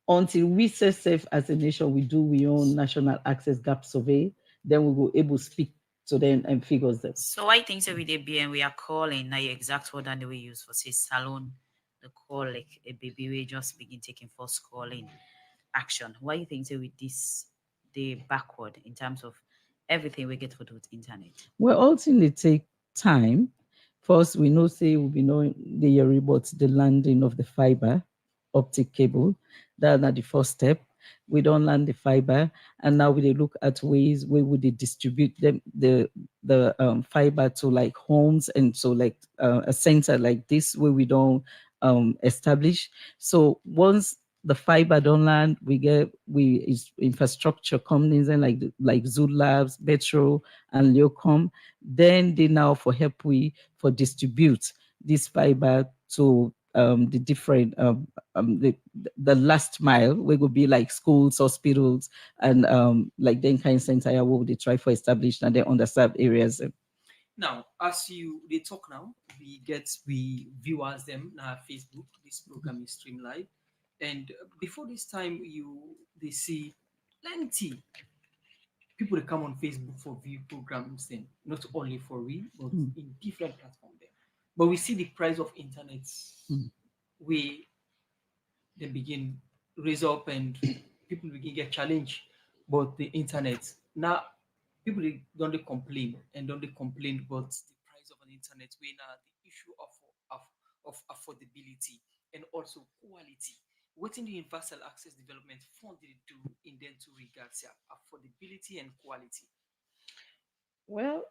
Until we say safe as a nation, we do we own national access gap survey, then we will able to speak to them and figures them. So I think every day and we are calling now your exact word and we use for say Salone, the call like a baby we just begin taking first calling action. Why you think say with this they backward in terms of everything we get for the internet? Well, ultimately take time. First, we know say we'll be knowing the year about the landing of the fiber optic cable. That's not the first step. We don't land the fiber, and now we look at ways where would they distribute them the fiber to like homes, and so like a center like this where we don't establish. So once the fiber don't land, we infrastructure companies and like Zoo Labs, Metro, and Leocom. Then they now for help we for distribute this fiber to the different the last mile, we will be like schools, hospitals, and like then kind of center where they try for established and the underserved areas. Now, as they talk now, we viewers them now Facebook. This program is streamed live, and before this time, they see plenty people that come on Facebook for view programs. Then not only for we, but in different platforms. There, but we see the price of internet. We then begin raise up and people begin get challenged. But the internet now people don't complain about the price of an internet when the issue of affordability and also quality. What in the Universal Access Development Fund did do in them two regards, affordability and quality? Well,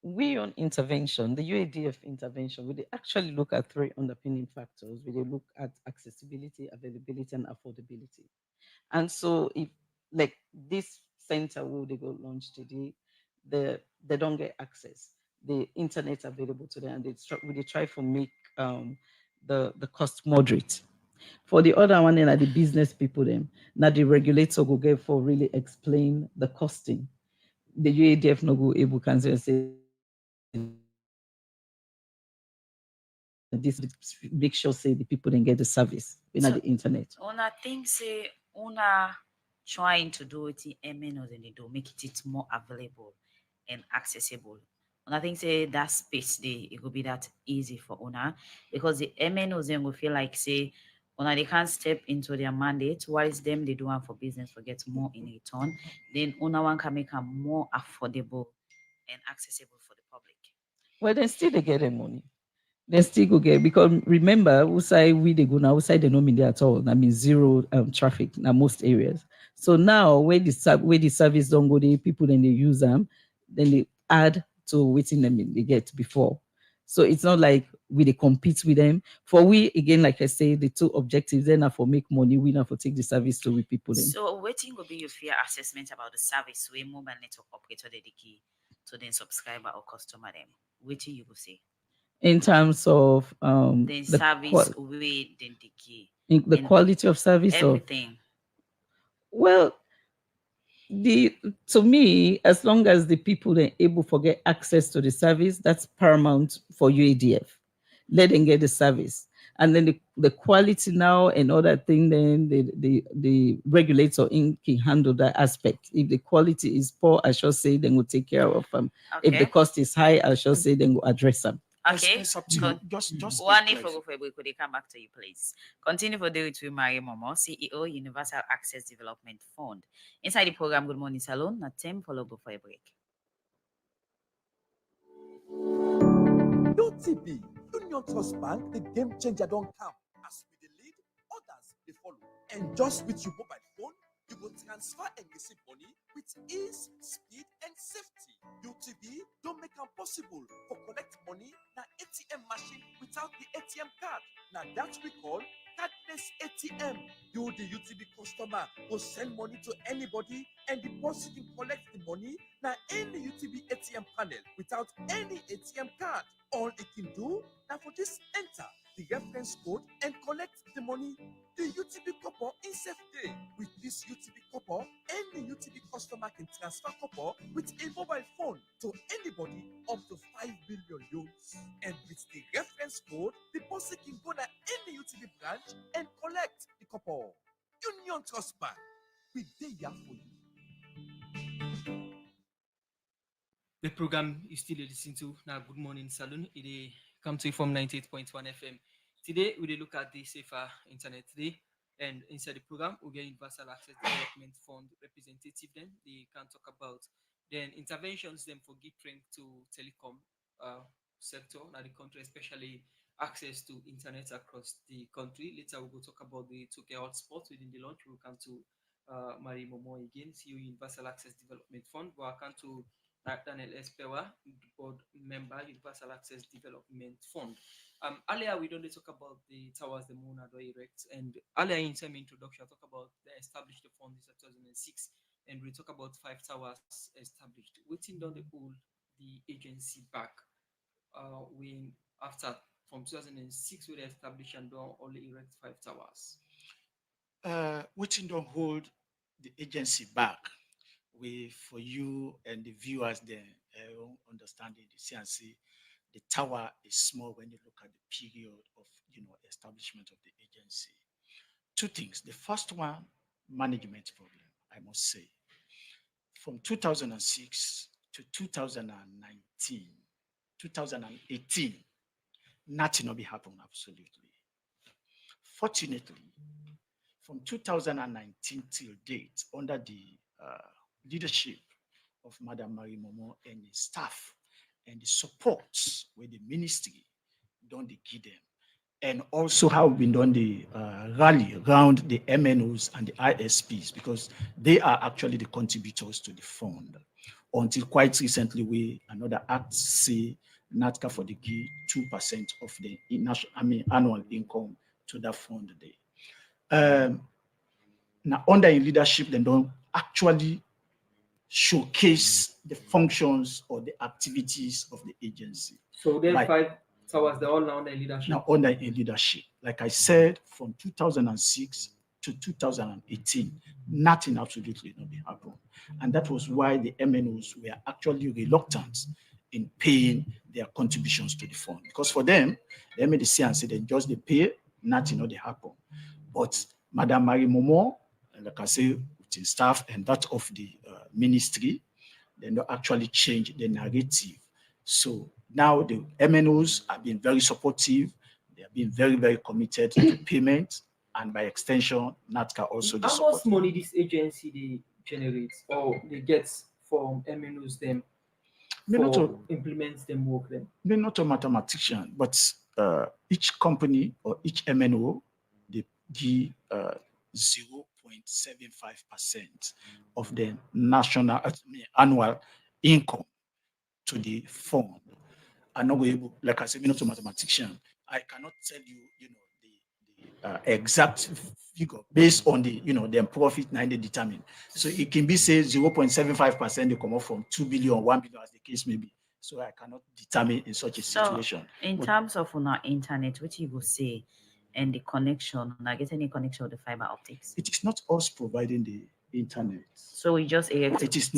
we on intervention, the UADF intervention, we dey actually look at three underpinning factors. We dey look at accessibility, availability, and affordability. And so if like this center where they go launch today, they don't get access. The internet available to them, and they try to make the cost moderate. For the other one, then are the business people them. Now the regulator will get for really explain the costing. The UADF no go able can say this make sure say the people then get the service in So, the internet. Una think say una trying to do it in MNOs and they do make it more available and accessible. And I think say that space there it will be that easy for una because the MNOs then will feel like say una they can't step into their mandate whilst them they do one for business for get more in return. Then una one can make them more affordable and accessible for the public. Well, then still they get the money. They still go get because remember, outside we they go now, outside they no mean there at all. I mean zero traffic in most areas. So now where the service don't go, the people then they use them, then they add to waiting them they get before. So it's not like we they compete with them. For we again, like I say, the two objectives then are for make money, we not for take the service to with people then. So waiting will be your fair assessment about the service where mobile network operator the key to then subscriber or customer them. Waiting you will say. In terms of Then service way then the key. The quality of service everything. Well, to me, as long as the people are able to get access to the service, that's paramount for UADF. Let them get the service. And then the quality now and other thing, then the regulator can handle that aspect. If the quality is poor, I shall say then we'll take care of them. Okay. If the cost is high, I shall say then we'll address them. Okay, It's up to you. Just one if we could come back to you, please. Continue for the with Mary Momo, CEO, Universal Access Development Fund. Inside the program, Good Morning Salone, not 10 follow before a break. UTB, Union Trust Bank, the game changer don't come. As we the lead, others they follow. And just with your mobile phone, you will transfer and receive money with ease, speed, and safety. UTB don't make it possible for collect money na ATM machine without the ATM card. Now that we call cardless ATM. You, the UTB customer, will send money to anybody and deposit and collect the money na any UTB ATM panel without any ATM card. All it can do now for this enter the reference code and collect the money. The UTB copper in safe day. With this UTB copper, any UTB customer can transfer copper with a mobile phone to anybody up to 5 billion loans. And with the reference code, the person can go to any UTB branch and collect the copper. Union Trust Bank, we there for you. The program you still listening to now. Good Morning Salone. It come to you from 98.1 FM. Today we look at the safer internet today, and inside the program we get Universal Access Development Fund representative. Then they can talk about then interventions them for giving to telecom sector now the country, especially access to internet across the country. Later we'll go talk about the 2K hotspots within the launch. We'll come to Marie Momo again, CEO Universal Access Development Fund. We'll come to Daniel Espewa, board member, Universal Access Development Fund. Earlier, we don't talk about the towers the Mona do erect, and earlier in some introduction, I talk about the established the fund in 2006, and we talk about 5 towers established. Waiting down the whole the agency back when after from 2006 we established and don't only erect 5 towers. Waiting don't hold the agency back. We for you and the viewers there understanding the CNC, the tower is small when you look at the period of establishment of the agency. 2 things. The first one, management problem, I must say. From 2006 to 2019, 2018, nothing will be happening absolutely. Fortunately, from 2019 till date, under the leadership of Madam Marie Momo and the staff and the support with the ministry don't they give them, and also how we've been done the rally around the MNOs and the ISPs because they are actually the contributors to the fund. until quite recently, another act say NATCA for the give 2% of the annual income to that fund there. Now, under in leadership, they don't actually showcase the functions or the activities of the agency. So there are 5 towers, they're all now under leadership. Now under a leadership. Like I said, from 2006 to 2018, nothing absolutely nothing happened. And that was why the MNOs were actually reluctant in paying their contributions to the fund. Because for them, the MNDC and said they just they pay, nothing they happen. But Madam Marie Momo, like I say, with staff and that of the ministry, they don't actually change the narrative. So now the MNOs have been very supportive. They have been very, very committed to payment, and by extension, NATCA also. How much money this agency they generate or they get from MNOs them implement them work them? They're not a mathematician, but each company or each MNO, they give 0.75% of the national annual income to the fund. I'm not able, like I said, I'm not a mathematician. I cannot tell you, the exact figure based on the, the profit they determine. So it can be say 0.75% they come up from 2 billion, 1 billion as the case may be. So I cannot determine in such a situation. In terms of our internet, what you will say, and the connection, I get any connection with the fiber optics? It is not us providing the internet. So we just it is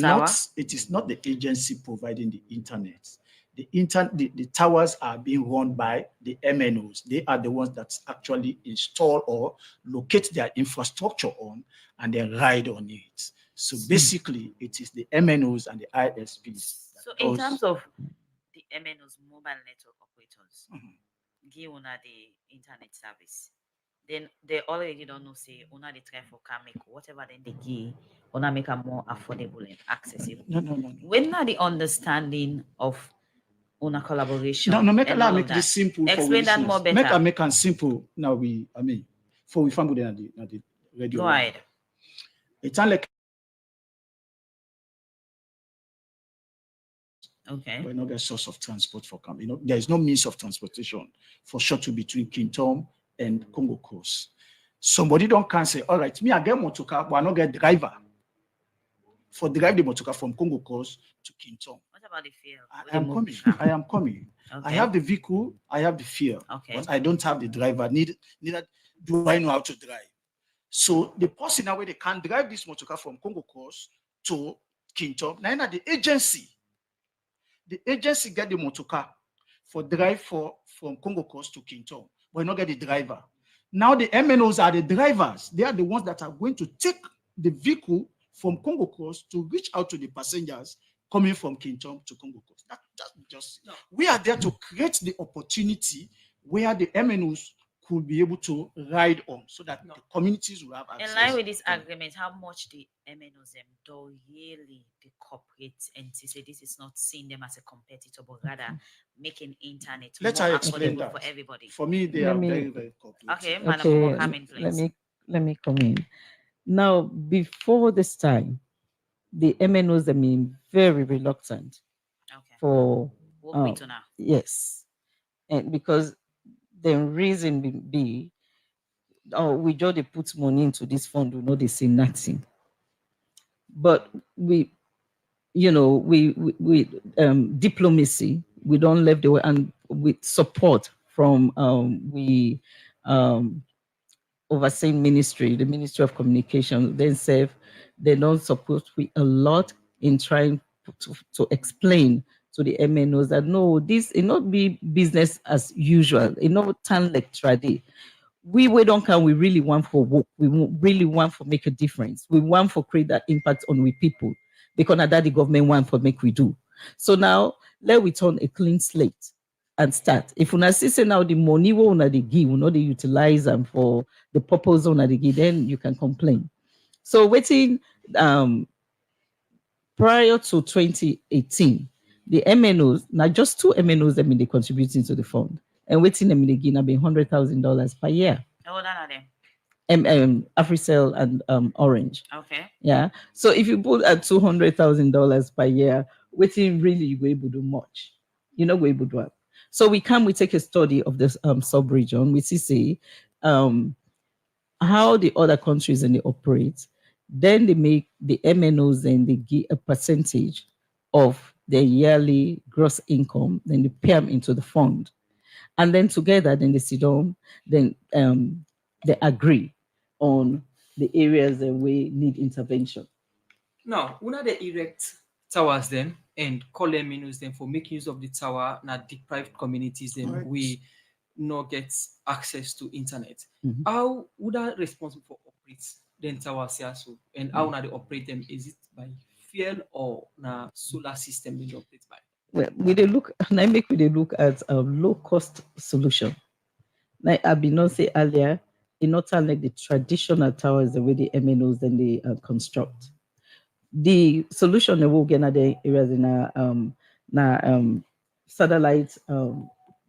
not the agency providing the internet. The towers are being run by the MNOs. They are the ones that actually install or locate their infrastructure on and then ride on it. So basically, it is the MNOs and the ISPs. So in terms of the MNOs, mobile network operators, give una the internet service, then they already don't know say una they try for can make whatever then they give una make a more affordable and accessible. No. When are the understanding of una collaboration? No, make this simple. Explain that more better. Make it simple. Now for we found at the radio. Go ahead. It's like okay. We're not a source of transport for camp. There is no means of transportation for shuttle between Kintom and Congo Coast. Somebody can say, all right, me I get motoka, but I not get driver for drive the motoka from Congo Coast to Kintom. What about the fare? I am coming. Okay. I have the vehicle, I have the fare, but I don't have the driver. Neither do I know how to drive. So the person now where they can drive this motoka from Congo Coast to Kintom. Now the agency get the motoka for drive from Congo Coast to Kintom, but not get the driver. Now the MNOs are the drivers. They are the ones that are going to take the vehicle from Congo Coast to reach out to the passengers coming from Kintom to Congo Coast. We are there to create the opportunity where the MNOs could be able to ride on so that the communities will have access. In line with this agreement, how much the MNOs do really the corporate entity? This is not seeing them as a competitor, but rather making internet more affordable for everybody. For me, they are very, very corporate. Okay, Madam, come in, please. Let me come in. Now, before this time, the MNOs have been very reluctant for yes, and because the reason be, we just put money into this fund, we know they say nothing. But we diplomacy, we don't leave the way, and with support from overseeing ministry, the Ministry of Communication, themselves, they don't support we a lot in trying to explain to the MNOs that no, this it not be business as usual. It not turn like trade. We don't come. We really want for work. We really want for make a difference. We want for create that impact on we people because that the government want for make we do. So now let we turn a clean slate and start. If we see now the money we want to give, we know they utilize them for the purpose on the give, then you can complain. So waiting prior to 2018, the MNOs, now just 2 MNOs that mean they contributing to the fund, and waiting them in the Guinea be $100,000 per year. Hold on, them. Africell and Orange. Okay. Yeah. So if you put at $200,000 per year, waiting really you go able to do much. You're not going able to do it. So we take a study of this sub-region. We see how the other countries and they operate. Then they make the MNOs and they give a percentage of their yearly gross income. Then they pay them into the fund, and then together, then they sit down. Then they agree on the areas that we need intervention. Now, una they erect towers then and call them minus them for make use of the tower na deprived communities then Correct. we not get access to internet. Mhm. How would that responsible for operate then towers here so and how na they operate them? Is it by fuel or na solar system they operate by? Well, we they look and I make we they look at a low cost solution. Like I've been say earlier, in not like the traditional towers the way the MNOs then they construct. The solution that we'll get at the areas in a satellite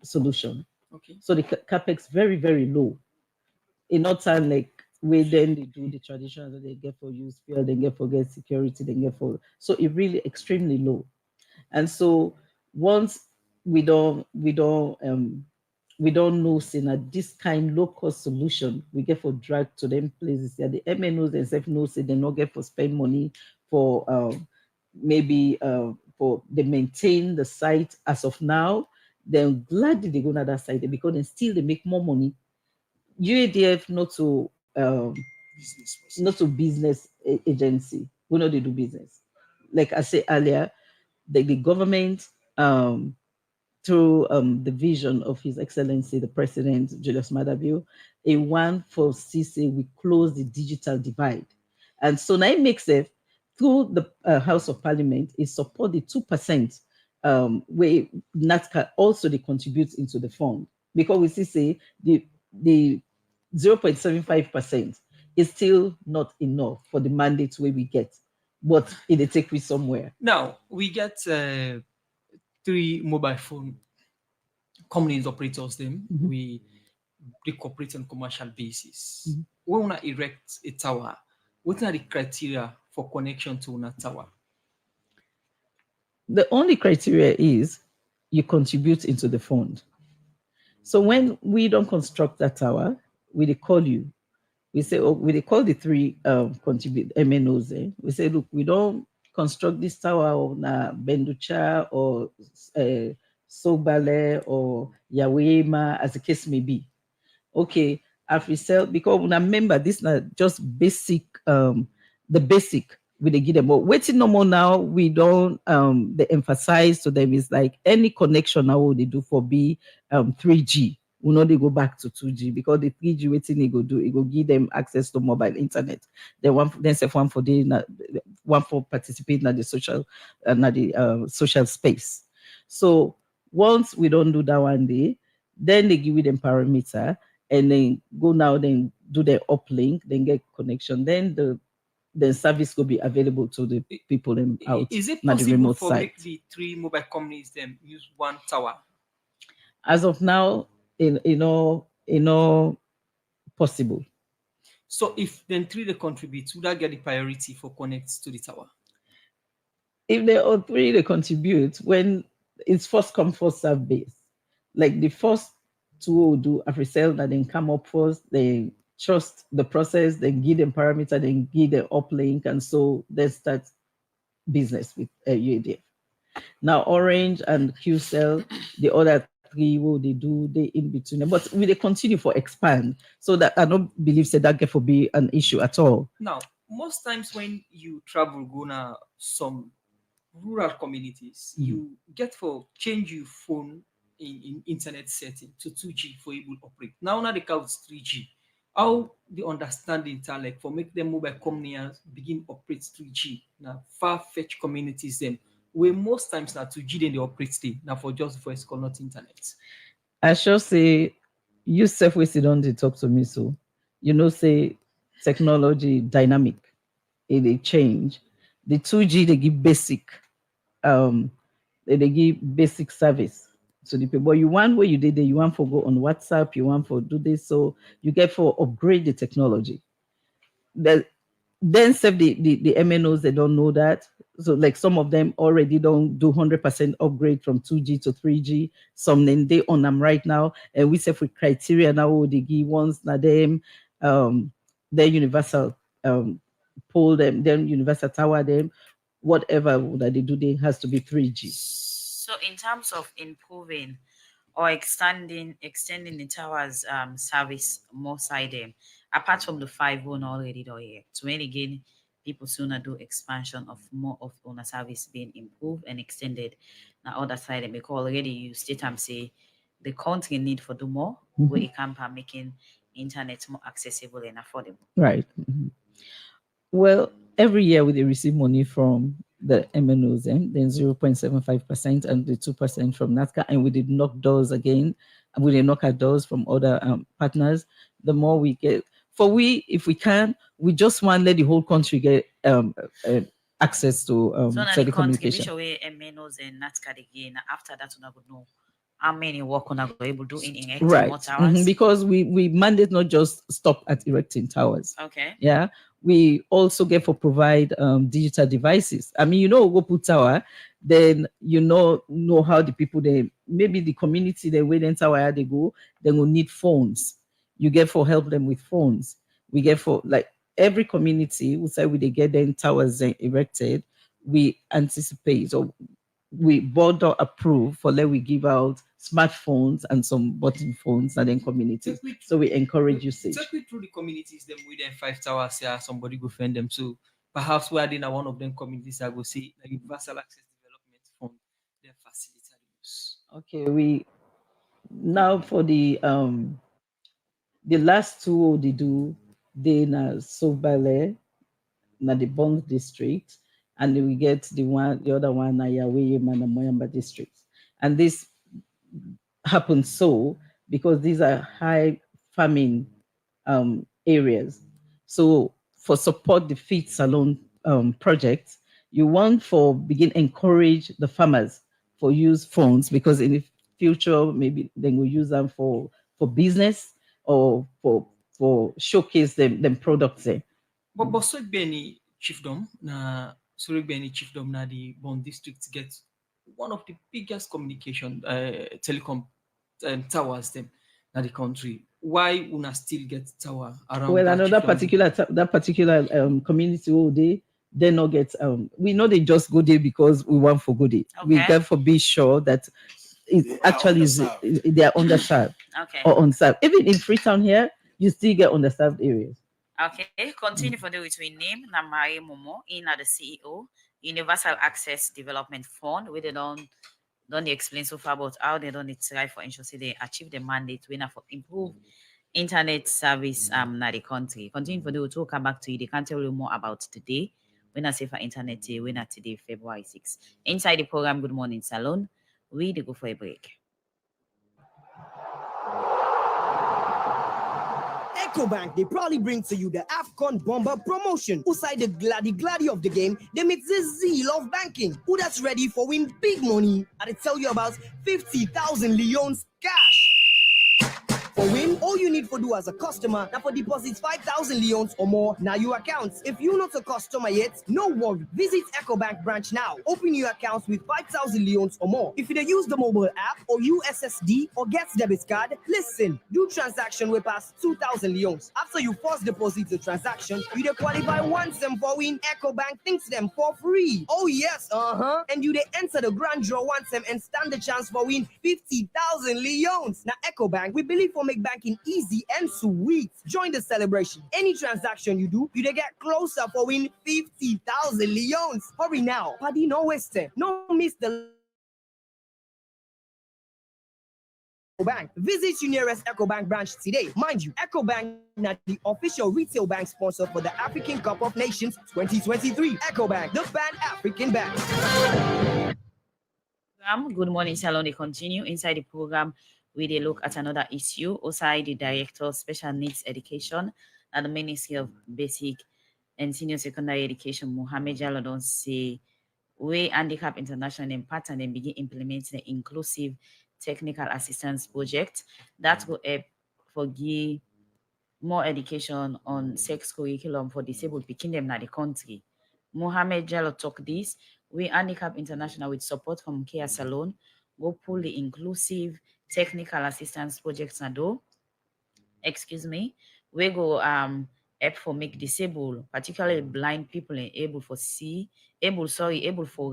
solution. Okay. So the capex very low. In not time like where then they do the traditional that they get for use fuel, they get for get security, they get for so it really extremely low. And so once we don't know say that this kind low cost solution we get for drag to them places. Yeah, the MNOs themselves know say they not get for spend money for maybe for they maintain the site as of now. Then gladly they go to that site because then still they make more money. UADF not to business agency. We know they do business. Like I said earlier, the government through the vision of His Excellency the President Julius Maada, a one for CC we close the digital divide, and so now it makes it through the House of Parliament it support the 2% where NATCA also they contribute into the fund because we see say the 0.75% is still not enough for the mandate where we get, but it take we somewhere. Now we get 3 mobile phone companies operators them. Mhm. We cooperate on commercial basis. Mhm. When we wanna erect a tower, what are the criteria for connection to a tower? The only criteria is you contribute into the fund. So when we don't construct that tower, we call you. We say, oh, we call the 3 contribute MNOs. We say, look, we don't construct this tower on Benducha or Sobale or Yawema, as the case may be. Okay, Africell, because when I remember this not just basic, the basic we they give them. But waiting no more now, we don't they emphasize to them is like any connection now what they do for B 3G. We know they go back to 2G because the 3G waiting they go do it go give them access to mobile internet. Then say one for the one for participating in the social space. So once we don't do that one day, then they give you them parameter and then go now then do the uplink, then get connection. Then the service will be available to the people them out. Is it na the possible remote for site. make the 3 mobile companies them use one tower? As of now, possible. So if then 3 they contribute, would that get the priority for connect to the tower? If they all 3 they contribute, when it's first come first serve base. Like the first 2 will do Africell that then come up first, they trust the process, then give them parameter, then give the uplink, and so they start business with UADF. Now Orange and QCell, the other 3 will they do they in between them, but will they continue for expand so that I don't believe that get for be an issue at all. Now, most times when you travel go na some rural communities, you get for change your phone in internet setting to 2G for able operate. Now the count 3G. How the understanding like for make them mobile companies begin operate 3G now far-fetched communities them where most times now 2G then they operate still now for just voice call not internet. I sure say you self way sit down to talk to me so say technology dynamic they change. The 2G they give basic they give basic service So the people you want where you did it, you want for go on WhatsApp, you want for do this, so you get for upgrade the technology. Then save the MNOs, they don't know that. So like some of them already don't do 100% upgrade from 2G to 3G. Some then they on them right now, and we say for criteria now they give ones na them their universal pole them, then universal tower them, whatever that they do, they has to be 3G. So in terms of improving or extending the towers service more side them, apart from the 5 already there here. So when again people sooner do expansion of more of owner service being improved and extended. Now other side them because already you state and say the country need for do more where it can by making internet more accessible and affordable. Right. Well, every year we receive money from the MNOs, then 0.75% and the 2% from NATCA, and we did knock doors again, and we did knock at doors from other partners. The more we get, if we can, we just want to let the whole country get access to so now the telecommunication. country way MNOs and NATCA again. After that, we would know how many work on are able to do in erecting Right. more towers. Because we mandate not just stop at erecting towers. Okay. Yeah. We also get for provide digital devices. I mean, go put tower, then know how the people they maybe the community they wait in tower they go, they will need phones. You get for help them with phones. We get for like every community we say they get them towers erected, we anticipate or we board or approve for let we give out smartphones and some button phones and then communities. So we encourage usage. Take me through the communities, them with them 5 towers here, somebody go find them. So perhaps we are in one of them communities, I go see the Universal Access Development Fund, their facilitator use. Okay, we now for the last two they do they na Sobale, na the Bond district, and then we get the other one na Yahweh Moyamba district. And this happens so because these are high farming areas. So for support the feed Salone project, you want for begin encourage the farmers for use phones because in the future maybe they will use them for business or for showcase them products there. But so Benny chiefdom na the Bond district gets one of the biggest communication telecom towers them in the country. Why una still get tower around? Well, another particular community they not get we know they just go there because we want for good day. Okay. We get for be sure that it actually they are underserved. Okay. Or unserved. Even in Freetown here, you still get underserved areas. Okay, continue for the between name Namari Momo in the CEO, Universal Access Development Fund, where they don't explain so far about how they don't try for ensure they achieve the mandate winner for improve internet service na the country. Continue for the to come back to you. They can tell you more about today. When I say for internet day, winner today, February 6th. Inside the program, Good Morning Salone, we go for a break. EcoBank, they probably bring to you the AFCON Bomber promotion. Inside the gladdy of the game, they meet the zeal of banking. Who that's ready for win big money? I tell you about 50,000 Leons cash. For win, all you need for do as a customer, now for deposits 5,000 Leons or more, now your accounts. If you're not a customer yet, no worry. Visit EcoBank branch now. Open your accounts with 5,000 Leons or more. If you use the mobile app or USSD or get debit card, listen, do transaction with past 2,000 Leons. After you first deposit the transaction, you qualify once them for win. EcoBank thinks them for free. Oh yes, and you enter the grand draw once them and stand the chance for win 50,000 Leons. Now EcoBank, we believe for make banking easy and sweet. Join the celebration. Any transaction you do, you get closer for win 50,000 Leons. Hurry now. Paddy, no waste. No miss the Bank. Visit your nearest EcoBank branch today. Mind you, EcoBank is the official retail bank sponsor for the African Cup of Nations 2023. EcoBank, the Pan-African Bank. Good Morning Salone continue. Inside the program, we look at another issue outside the Director of Special Needs Education at the Ministry of Basic and Senior Secondary Education, Mohamed Jallo, don't say we Handicap International and pattern and begin implementing the inclusive technical assistance project that will help for give more education on sex curriculum for disabled picking them in the country. Mohammed Jallo talk this. We Handicap International with support from Kia Salone go pull the inclusive technical assistance projects na do. We go help for make disabled, particularly blind people and able for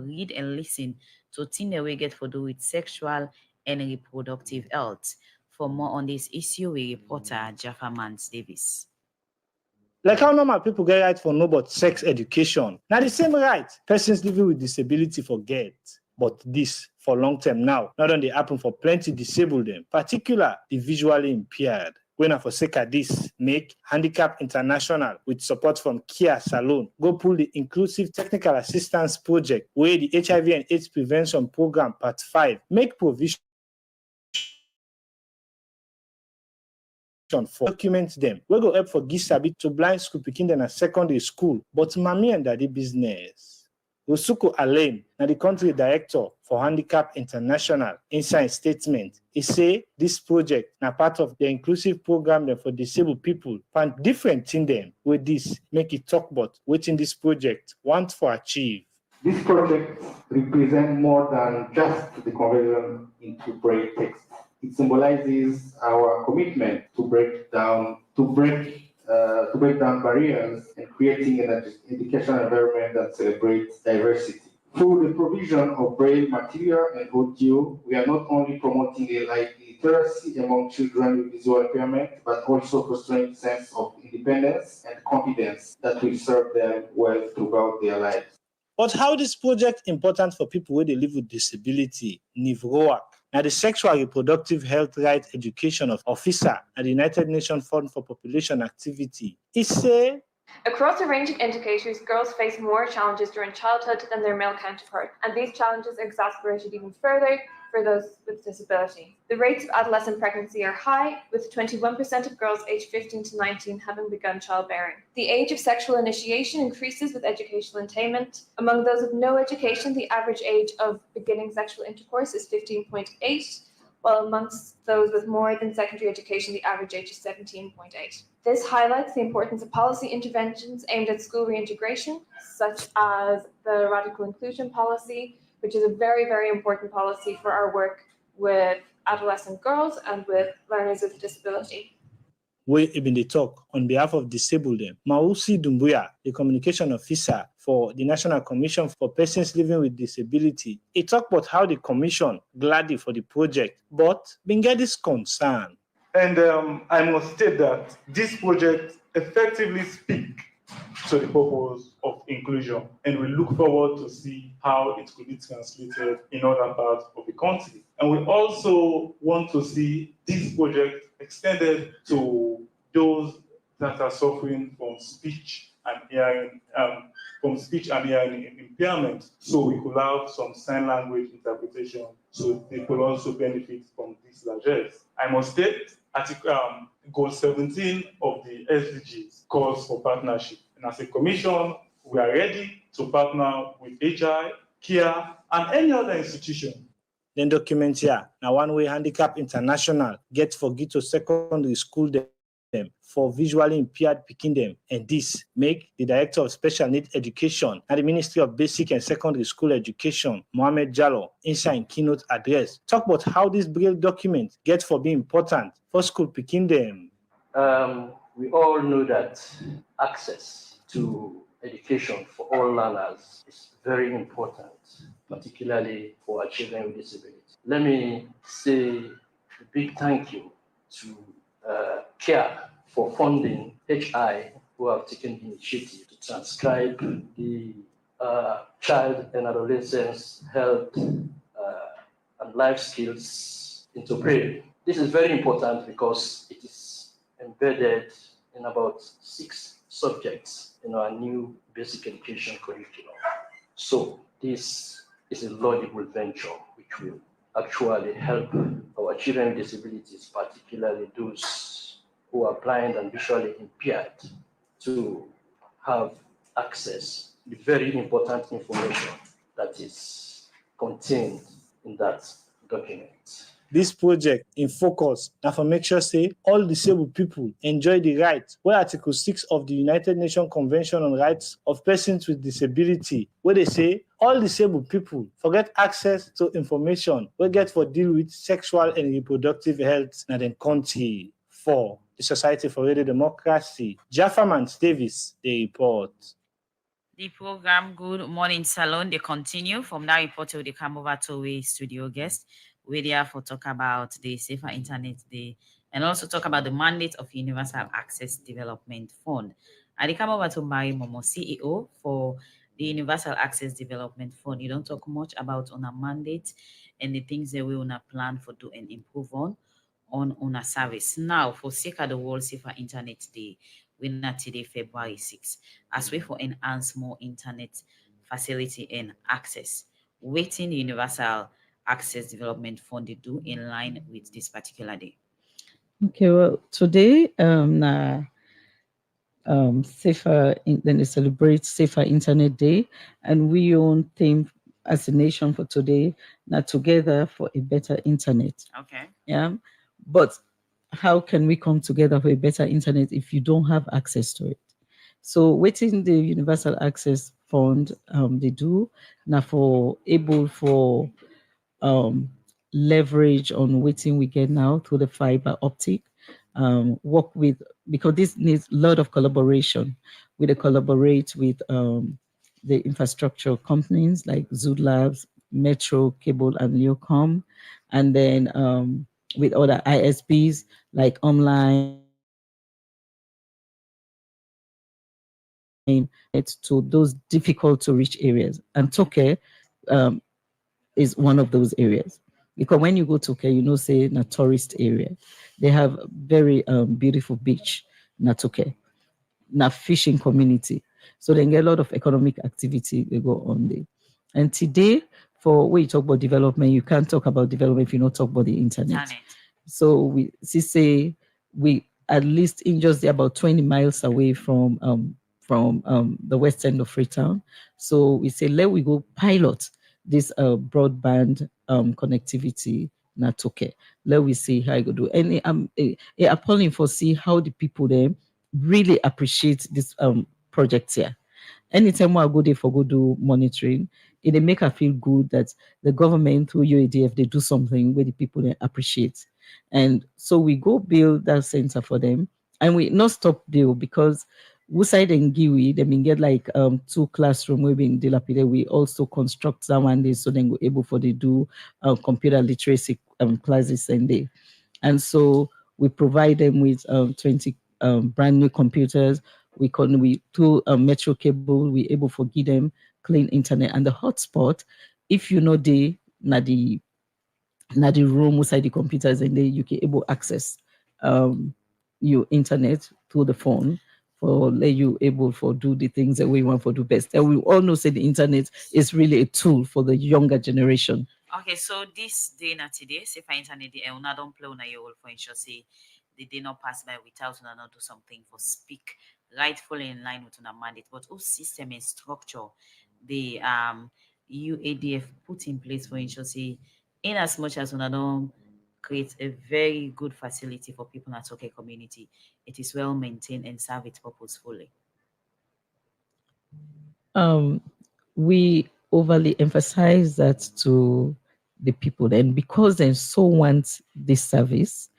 read and listen to things we get for do with sexual and reproductive health. For more on this issue, we reporter Jaffa Mans Davis. Like how normal people get right for no but sex education. Now the same right persons living with disability forget. But this for long term now, not only happen for plenty disabled them, particularly the visually impaired. When for sake of this, make Handicap International with support from Kia Salone go pull the inclusive technical assistance project where the HIV and AIDS prevention program part 5 make provision for document them. We go help for Gisabi to blind school picking them at secondary school, but mommy and daddy business. Usuku Alain, now the country director for Handicap International, inside statement, he say this project now part of the inclusive program for disabled people, find different in them with this make it talk about waiting this project want for achieve. This project represents more than just the conversion into braille text. It symbolizes our commitment to break down barriers and creating an educational environment that celebrates diversity. Through the provision of braille material and audio, we are not only promoting a literacy among children with visual impairment, but also fostering a sense of independence and confidence that will serve them well throughout their lives. But how this project important for people where they live with disability, NIVROAC, now the Sexual Reproductive Health Rights Education Officer at the United Nations Fund for Population Activity, he say, across a range of indicators, girls face more challenges during childhood than their male counterparts, and these challenges are exacerbated even further for those with disability. The rates of adolescent pregnancy are high, with 21% of girls aged 15 to 19 having begun childbearing. The age of sexual initiation increases with educational attainment. Among those with no education, the average age of beginning sexual intercourse is 15.8, while amongst those with more than secondary education, the average age is 17.8. This highlights the importance of policy interventions aimed at school reintegration, such as the radical inclusion policy, which is a very, very important policy for our work with adolescent girls and with learners with disability. We even they talk on behalf of disabled them. Mausi Dumbuya, the communication officer for the National Commission for Persons Living with Disability, he talked about how the commission gladly for the project, but been get this concern. And I must state that this project effectively speaks to the purpose of inclusion, and we look forward to see how it could be translated in other parts of the country. And we also want to see this project extended to those that are suffering from speech and hearing impairment. So we could have some sign language interpretation, so they could also benefit from this largesse. I must state, Goal 17 of the SDGs calls for partnership. And as a commission, we are ready to partner with HI, Kia, and any other institution. Then document here, now one way Handicap International get for Gito secondary school them for visually impaired picking them, and this make the Director of Special Needs Education at the Ministry of Basic and Secondary School Education, Mohammed Jallo, inside keynote address, talk about how this Braille document get for being important for school picking them. We all know that access to education for all learners is very important, particularly for children with disabilities. Let me say a big thank you to CARE for funding HI, who have taken the initiative to transcribe the child and adolescents health and life skills into Braille. This is very important because it is embedded in about 6 subjects in our new basic education curriculum. So this is a laudable venture which will actually help our children with disabilities, particularly those who are blind and visually impaired, to have access to the very important information that is contained in that document. This project in focus now for make sure say all disabled people enjoy the rights where Article 6 of the United Nations Convention on Rights of Persons with Disability, where they say all disabled people forget access to information we get for deal with sexual and reproductive health in the country. For the Society for Radio Democracy, Jafferman Davis, they report. The program Good Morning Salone, they continue. From that report, they come over to a studio guest. We're there for talk about the Safer Internet Day and also talk about the mandate of Universal Access Development Fund. And they come over to Mary Momo, CEO for the Universal Access Development Fund. You don't talk much about on a mandate and the things that we want to plan for do and improve on a service. Now, for sake of the World Safer Internet Day, we're not today, February 6th, as we for enhance more internet facility and access. Waiting the Universal Access Development Fund to do in line with this particular day. Okay, well, today, safer, then they celebrate Safer Internet Day, and we own theme as a nation for today, now together for a better internet. Okay. Yeah, but how can we come together for a better internet if you don't have access to it? So waiting the Universal Access Fund, they do now for able for leverage on waiting we get now through the fiber optic. Work with, because this needs a lot of collaboration. We collaborate with the infrastructure companies like Zood Labs, Metro, Cable, and Leocom, and then with other ISPs like Online, to those difficult to reach areas. And Toke is one of those areas. Because when you go to Toke, you know, say in a tourist area, they have very beautiful beach, Toke, na fishing community. So they get a lot of economic activity they go on there. And today, for when you talk about development, you can't talk about development if you don't talk about the internet. So we say we at least in just about 20 miles away from the west end of Freetown. So we say let we go pilot this broadband connectivity na Toke. Let we see how you go do. And appalling for see how the people there really appreciate this project here. Anytime I go there for go do monitoring, it make her feel good that the government through UADF they do something where the people they appreciate. And so we go build that center for them, and we not stop there because Woodside and Giwi, they get like 2 classrooms we being dilapidated. We also construct that one day so then we're able for they do computer literacy classes and day. And so we provide them with 20 brand new computers. We through Metro Cable, we able to give them clean internet. And the hotspot, if you know the room inside the computers, and then you can able access your internet through the phone for let you able for do the things that we want for do best. And we all know say the internet is really a tool for the younger generation. Okay, so this day not today, Safer Internet Day, and I don't play on your for ensure say the day not pass by without not do something for speak rightfully in line with our mandate. But whose system and structure the UADF put in place for ensure say in as much as we don't create a very good facility for people in the Toke community, it is well maintained and serve its purpose fully. We overly emphasize that to the people, and because they so want this service,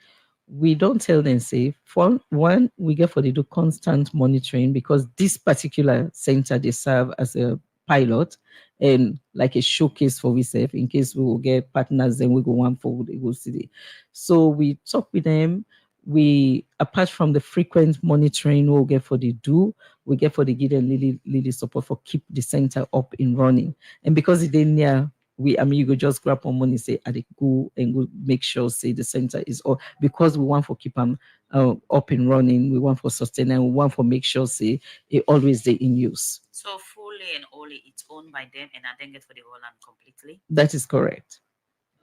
we don't tell them say for one we get for they do constant monitoring, because this particular center they serve as a pilot and like a showcase for ourselves in case we will get partners, then we go one for the whole city. So we talk with them. We, apart from the frequent monitoring we'll get for the do, we get for the give them really support for keep the center up and running. And because it ain't near, you go just grab on money, say, I go and go make sure, say, the center is all, because we want for keep them up and running, we want for sustain, and we want for make sure, say, it always they in use. So fully and only it's owned by them, and I then get for the whole land completely. That is correct.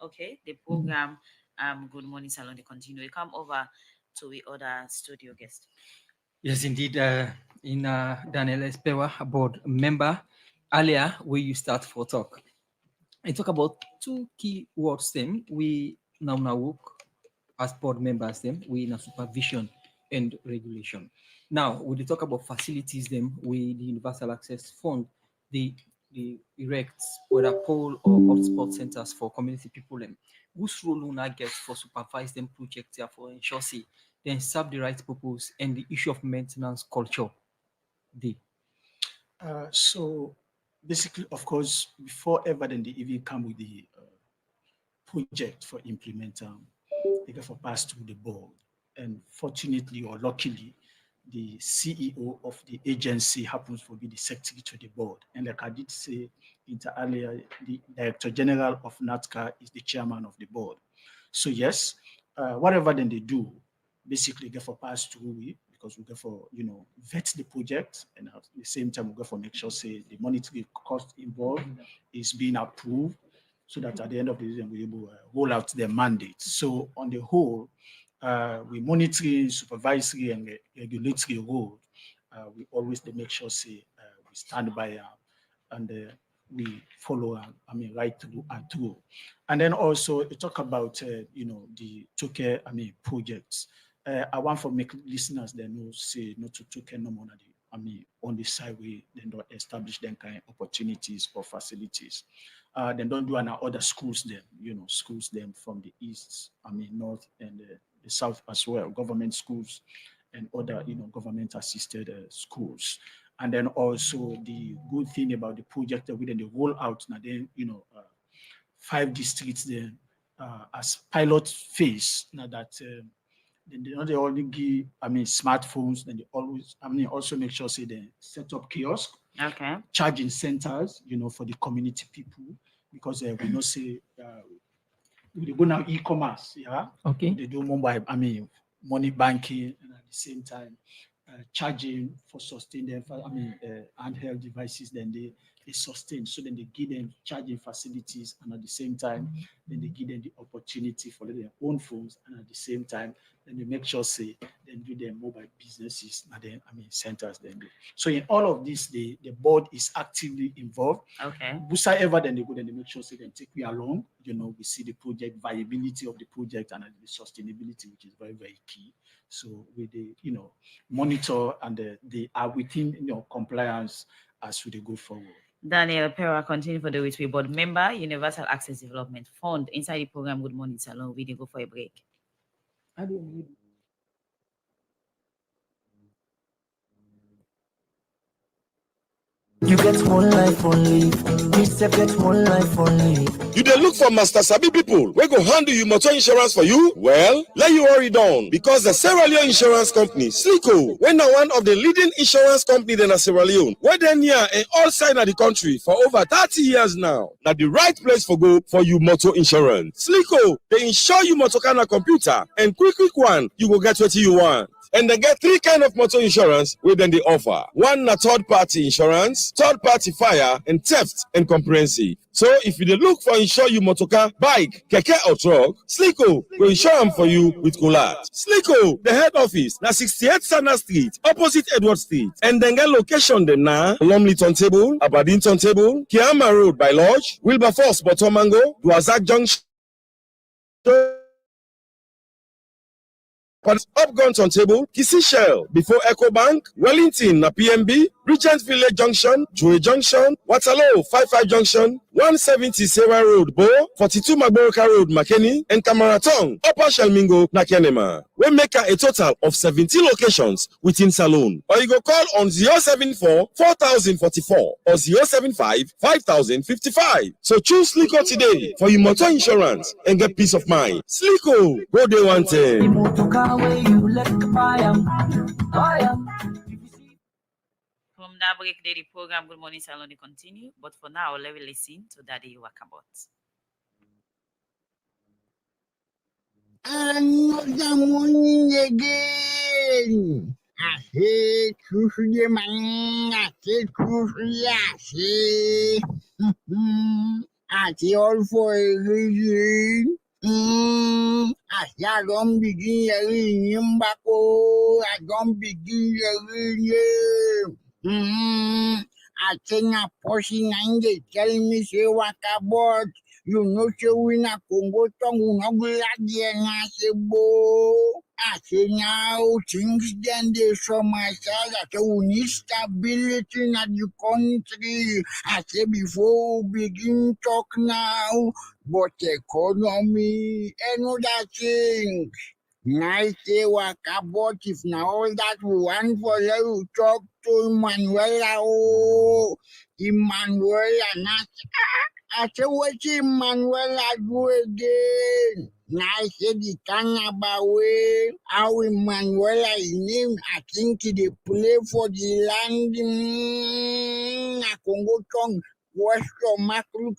Okay, the program, Good Morning Salone, they continue. We come over to the other studio guest. Yes, indeed. In Daniel Espewa, board member, earlier where you start for talk. I talk about 2 key words. Then we now work as board members them we in a supervision and regulation. Now when they talk about facilities them we the Universal Access Fund the erects whether pole or hotspot centers for community people them whose role una gets for supervise them projects here for ensure say then serve the right purpose and the issue of maintenance culture. So basically, of course, before ever then they even come with the project for implementing, they get for pass through the board. And fortunately or luckily, the CEO of the agency happens to be the secretary to the board. And like I did say inter earlier, the Director General of NATCA is the chairman of the board. So yes, whatever then they do, basically get for pass through it because we get for vet the project, and at the same time we get for make sure say the monetary cost involved is being approved, so that at the end of the day we're able to roll out their mandate. So on the whole, we monitoring, supervisory, and regulatory role. We always make sure say we stand by and we follow. Right through and through. And then also you talk about the Toke projects. I want to make listeners they know say not to Toke no more on the side we then don't establish them kind of opportunities or facilities. Then don't do other schools them, schools them from the east, north and the south as well, government schools and other government assisted schools. And then also the good thing about the project that we then roll out now then 5 districts then as pilot phase now that they only give smartphones, then they always also make sure say they set up kiosk, charging centers for the community people, because we know say they go now e-commerce, they do mobile money banking, and at the same time charging for sustain them handheld devices, then they sustain, so then they give them charging facilities, and at the same time then they give them the opportunity for their own phones, and at the same time then they make sure say then do their mobile businesses and then centers then do. So in all of this the board is actively involved. Whosoever then they go then they make sure say then take me along, we see the project viability of the project and the sustainability, which is very, very key. So with the monitor and they are within compliance as we go forward. Daniel Pera continue for the week board member, Universal Access Development Fund. Inside the program Good Morning Salone, we go for a break. You get one life only. Me self get one life only. You dey look for Master Sabi people wey go handle you motor insurance for you? Well, let you worry down, because the Sierra Leone Insurance Company, Slico, wey na one of the leading insurance company in Sierra Leone, wey dey near and all side of the country for over 30 years now, na the right place for go for you motor insurance. Slico, they insure you motor car na computer, and quick one, you go get what you want. And they get 3 kind of motor insurance wey dem dey offer. One na third-party insurance, third-party fire, and theft and comprehensive. So if you dey look for insure you motor car, bike, keke or truck, Slico will insure them for you with collage. Slico, the head office na 68 Sana Street, opposite Edward Street. And then get location dem na Lumley Turntable, Aberdeen Turntable, Kiama Road by Lodge, Wilberforce Botomango, Duazak Junction, Upgun Turntable, Kissy Shell, before Echo Bank, Wellington na PMB, Regent Village Junction, Joy Junction, Waterloo 55 Junction, 170 Sarah Road, Bo, 42 Magboroka Road, Makeni, and Kamaratong, Upper Shelmingo, Nakenema. We make a total of 17 locations within Salone. Or you go call on 074 4044 or 075 5055. So choose Slico today for your motor insurance and get peace of mind. Slico, go they want it. From that break, the program Good Morning Salone continue. But for now, let me listen to Daddy Wakabot. Another morning again. I say truthfully, man. I say truthfully, I say. I say all for a reason. I say I don't begin hearing back. I don't begin hearing. I think a person and they tell me say what about You know, say we na Komon-Tok, we no glad there na say bo. I say now things then they show myself that we need stability in the country. I say before we begin talk now, but economy, another thing. Nice say what about if now all that we want for you talk to Emmanuela, oh, Emmanuela, not I say what Emmanuela do again. Nice say the Canabawe, how Emmanuela is named, I think they play for the land, na Komon-Tok, what's your macro,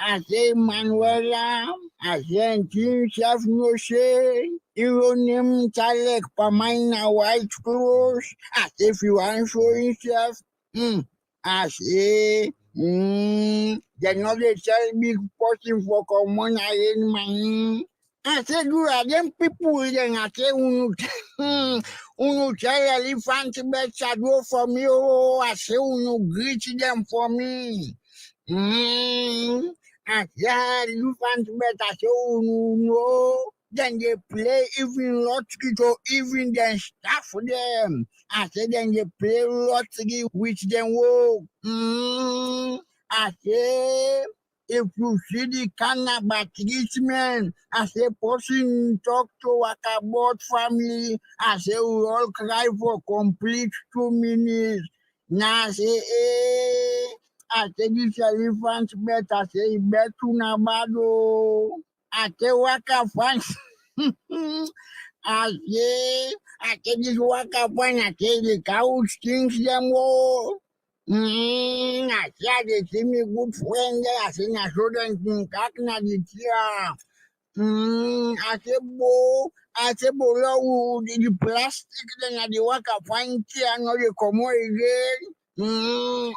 I say Manuela, I say himself no say, Ironim Talek Pamaina white clothes. I say if you want show himself, I say, they know they tell big person for common I in man. I say, do them people then I say, unu tell elephant bed shadow for me, oh, I say, unu greet them for me. Yeah, you find better so no. Then they play even lottery to even then staff for them. I said then they play lottery which then work. I say if you see the cannabis treatment, I say person talk to Wakabot family, I say we all cry for complete 2 minutes. Now I say I say this elephant bet, I say bet to Nabado. I say waka fan. I say this waka fan, I say the cow stinks them all. I say they see me good friend there, I say na show them think na the tear. I say below the plastic then the waka fan tear no they come again.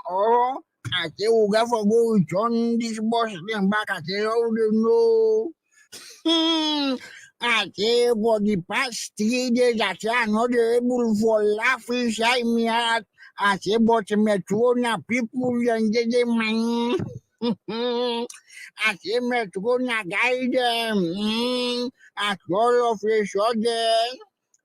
Oh. I say we got for go return this bus then back. I say oh they know. I say for the past 3 days I say I'm not able for laugh inside me heart. I say but metro na people and they man. I say metro na guide them. I all of a sudden.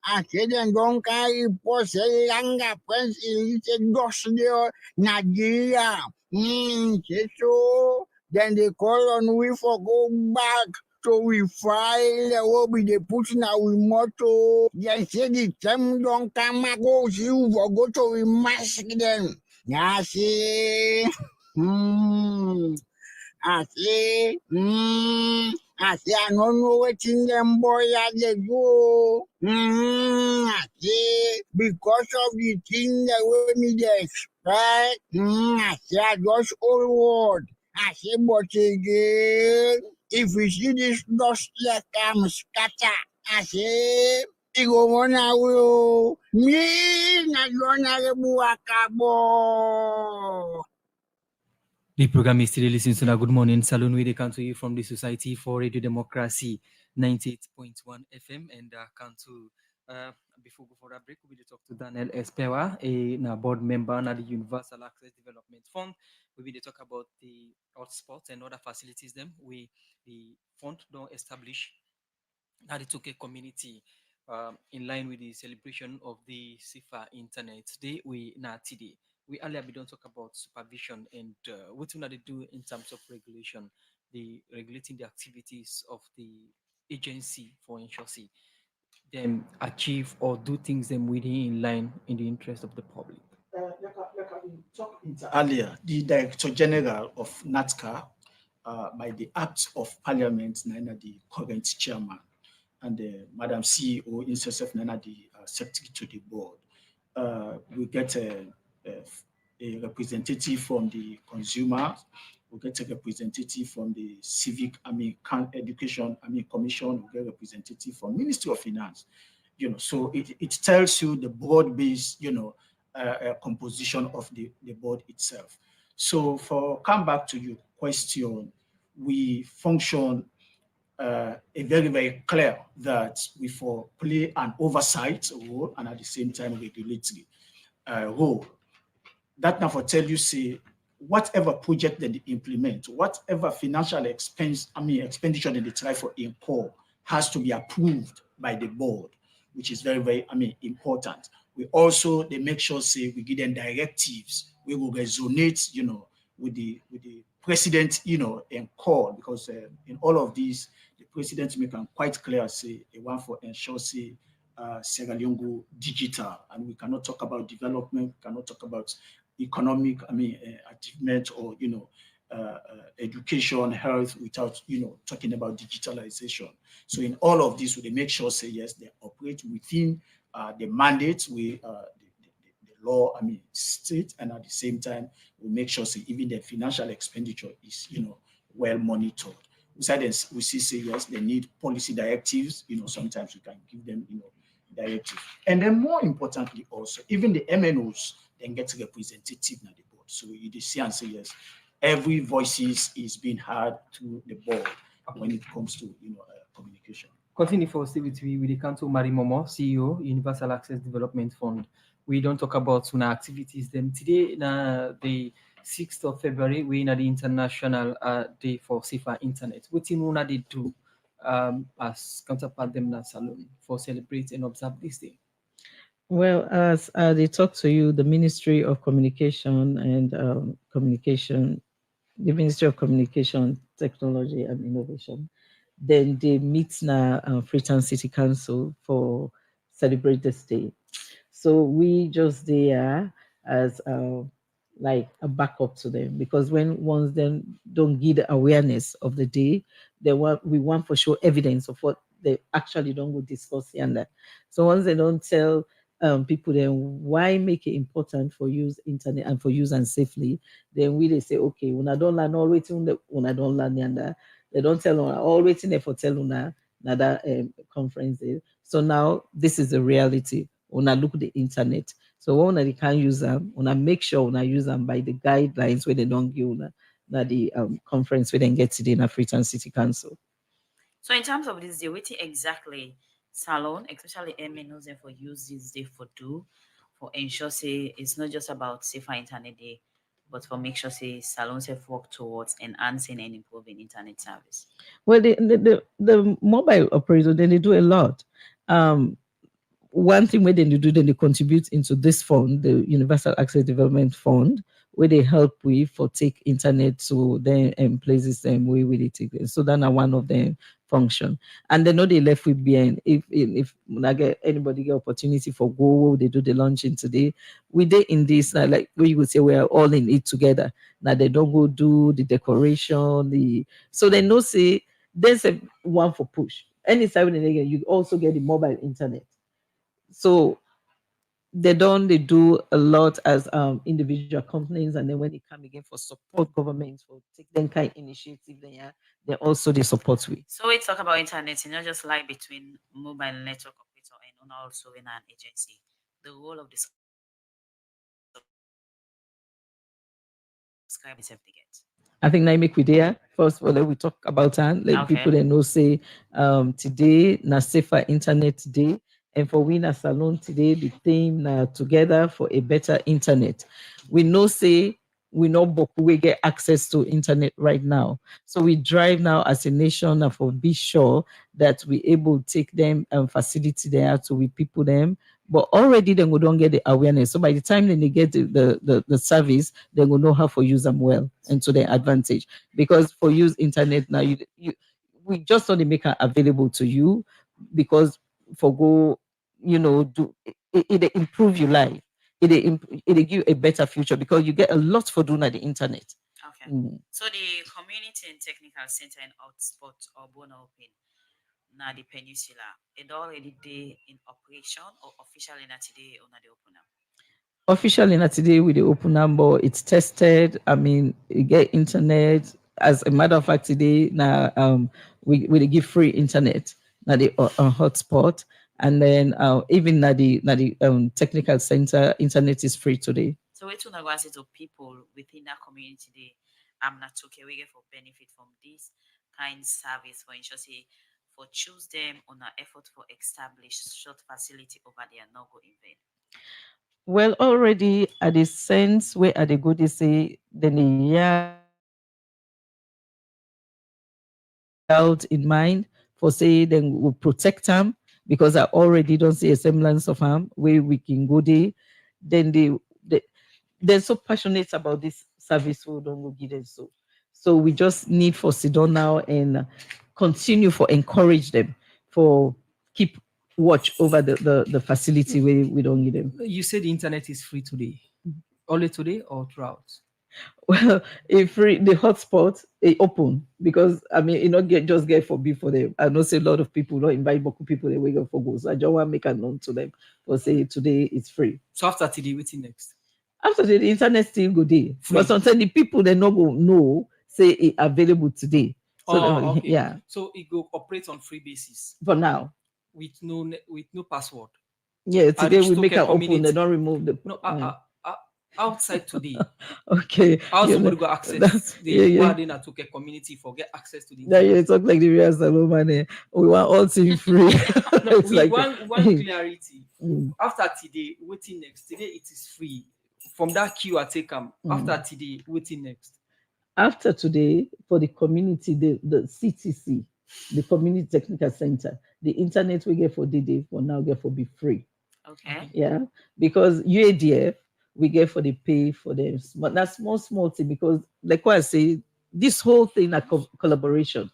I said and don't carry porcelanga prince in Goslia, Nigeria. So then they call on we for go back. So we file what we they put in our motto. They say the time don't come go see you for go to we mask them. I say I say, I don't know what in them boy as they do. I say, because of the thing that way me they expect. I say, I just all word. I say, but again, if we see this dust like I'm scatter, I say, it go on away. Me, not gonna Akabo. The program is still listening to Good Morning Salone. We come to you from the Society for Radio Democracy 98.1 FM and come to before we go for a break, we will talk to Daniel Espewa, a board member at the Universal Access Development Fund. We will talk about the hotspots and other facilities them we the fund don't establish that it took a community in line with the celebration of the CIFA Internet Day. We earlier we don't talk about supervision and what we they do in terms of regulation, the regulating the activities of the agency for ensuring them achieve or do things them within in line in the interest of the public. Like I talked earlier, the Director General of NATCA, by the Act of Parliament, Nana, the current chairman, and Madam CEO, instead of Nana, the secretary to the board, we get a representative from the consumers, we get a representative from the civic, education, commission, we get a representative from Ministry of Finance. So it tells you the broad-based, composition of the board itself. So come back to your question, we function a very, very clear that we play an oversight role and at the same time regulatory role. That now for tell you, say, whatever project that they implement, whatever financial expenditure that they try for incur has to be approved by the board, which is very, very, important. We also, they make sure, say, we give them directives. We will resonate, with the president, and call, because in all of these, the president make them quite clear, say, they want for ensure, say, Sierra Leone go digital, and we cannot talk about development, we cannot talk about economic, achievement, or education, health, without talking about digitalization. So in all of this, we make sure, say, yes, they operate within the mandates we the law, state, and at the same time, we make sure, say, even the financial expenditure is well monitored. Besides, we see, say, yes, they need policy directives. Sometimes we can give them directives, and then more importantly, also even the MNOs then get representative in the board. So you see and say, yes, every voices is being heard to the board when it comes to communication. Continue for CVTV with the Council Mari Momo, CEO, Universal Access Development Fund. We don't talk about Suna activities. Then today, the 6th of February, we in the International Day for Safer Internet. What in Una they do as counterpart them na Salone for celebrate and observe this day? Well, as they talk to you, the Ministry of Communication and Communication, the Ministry of Communication, Technology and Innovation, then they meet now Freetown City Council for celebrate this day. So we just there as like a backup to them, because when once them don't give the awareness of the day, we want for sure evidence of what they actually don't go discuss here and that. So once they don't tell people then why make it important for use internet and for use and safely, then we they say, okay, when I don't learn all waiting, when I don't learn and they don't tell on all waiting there for tell on another conference day. So now this is the reality. When I look at the internet, so when they can't use them, when I make sure when I use them by the guidelines where they don't give that the conference where they get today in a Freetown City Council. So in terms of this day, what exactly Salone, especially MNOs, and for use this day for do for ensure, say, it's not just about safer internet day, but for make sure, say, Salone have work towards enhancing and improving internet service? Well, the mobile operator, then they do a lot. One thing where they do, then they contribute into this fund, the Universal Access Development Fund, where they help with for take internet to then places them where they take it. So that's one of them function. And they know they left with behind. If I get anybody get opportunity for go, they do the launching today. We did in this like where you would say we are all in it together. Now they don't go do the decoration, so they know say there's a one for push. Anytime you also get the mobile internet. So they do a lot as individual companies, and then when they come again for support governments for take them kind of initiative, they also they support we. So we talk about internet, not just like between mobile network operator and also in an agency. The role of the subscribers have to get. I think now make we there. First of all, let we talk about and let people that know say today na safer internet day. And for we na Salone today, the theme na together for a better internet. We know say we know we get access to internet right now. So we drive now as a nation and for be sure that we able to take them and facility there to we people them. But already then we don't get the awareness. So by the time then they get the service, they will know how to use them well and to their advantage. Because for use internet now, we just only make it available to you because for go, do it improve your life. It give you a better future because you get a lot for doing at the internet. Okay. So the community and technical center and hotspot or Bona Open, now the peninsula, it already day in operation or officially not today or not the open up? Officially not today with the open number, it's tested. I mean, you get internet. As a matter of fact, today now we give free internet now the hotspot, and then even now the technical center internet is free today. So we're going to say to people within that community, I'm not okay. We get for benefit from this kind service for ensure say for choose them on an effort for establish short facility over there, no go in vain. Well, already at the sense where at the good they say, then out in mind for say then we'll protect them because I already don't see a semblance of harm where we can go there. Then they're so passionate about this service we don't go give them so. So we just need for sit down now and continue for encourage them for keep watch over the facility where we don't give them. You said the internet is free today. Only today or throughout? Well, if the hotspot it open because I mean you not get for before them. I know say a lot of people don't invite more people they wake up for go. So I just want to make a known to them for say today it's free. So after today, waiting next. After the internet still go there. But sometimes the people they not go know say it available today. So okay. yeah. So it go operate on free basis For now. with no password. Yeah, today we make an open, they don't remove the Outside today. Okay. How somebody yeah, got access the Warden to a community for get access to the yeah, you talk like the real Salone. We want all things free. No, It's we like want clarity. After today, waiting next. Today it is free. From that queue I take them. After today, waiting next. After today, for the community, the CTC, the Community Technical Center, the internet we get for DD for now get for be free. Okay. Yeah, because UADF we get for the pay for them, but that's small thing because like what I say, this whole thing a collaboration.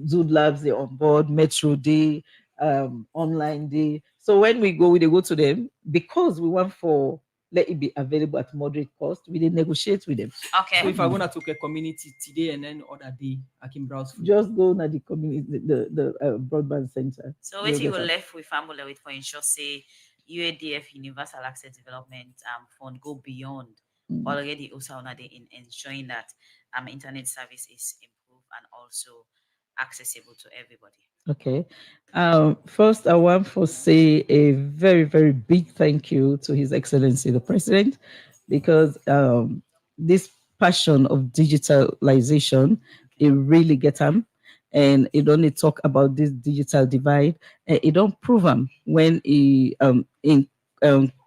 Zood Labs, they on board, Metro Day, online day. So when we go to them because we want for let it be available at moderate cost. We didn't negotiate with them. Okay. So if I want to take a community today and then other day, I can browse free. Just go to the community, the broadband center. So what you go left with family with for ensure say UADF Universal Access Development Fund go beyond already also on in ensuring that internet service is improved and also accessible to everybody. Okay. First, I want to say a very, very big thank you to His Excellency the President, because this passion of digitalization, it really gets him. And it only talk about this digital divide. And it don't prove him when he in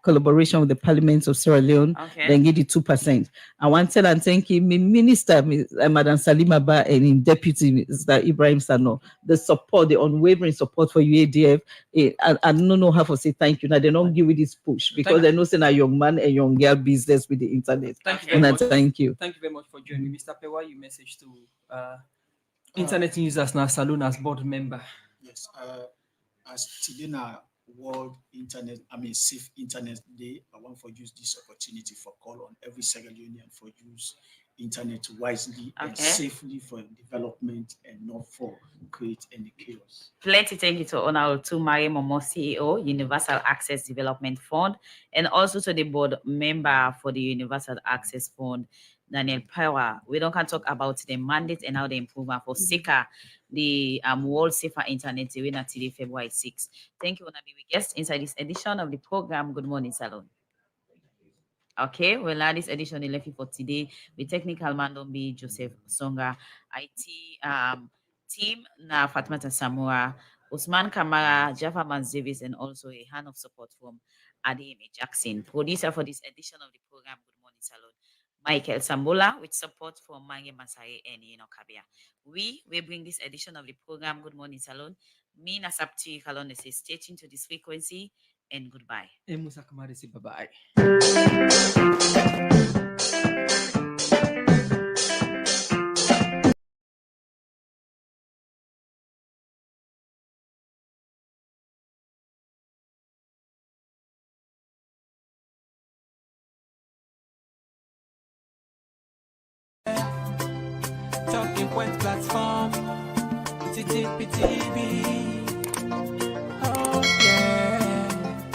collaboration with the Parliament of Sierra Leone, then give the 2%. I want to tell and thank him, Minister Madam Salima Ba and in Deputy Mr. Ibrahim Sano, the support, the unwavering support for UADF. I don't know how to say thank you. Now they don't give you this push because they know saying a young man and young girl business with the internet. Thank you very much. Thank you. Thank you very much for joining me. Mr. Pewa, you message to internet users now, Salone as board member. Yes, as today now World Internet, Safe Internet Day, I want to use this opportunity for call on every Sierra Leonean for use internet wisely and safely for development and not for create any chaos. Plenty thank you to Honor to Mary Momo, CEO, Universal Access Development Fund, and also to the board member for the Universal Access Fund, Daniel Power. We don't can talk about the mandate and how the improvement for SICA, the World Safer Internet Day, today, February 6. Thank you, Wanna be with guests inside this edition of the program. Good morning, Salone. Okay, well, this edition 11 for today with technical man don't be Joseph Songa, IT team na Fatmata Samura, Usman Kamara, Jaffa Manzevis, and also a hand of support from Adeyemi Jackson. Producer for this edition of the program, Good Morning Salone, Michael Sambola, with support from Mange Masai and Eno Kabia. We bring this edition of the program, Good Morning Salone. Me Nasapti Kalone says, stay tuned to this frequency and goodbye. Musa Kamari say bye-bye. Talking point platform, TTPTV.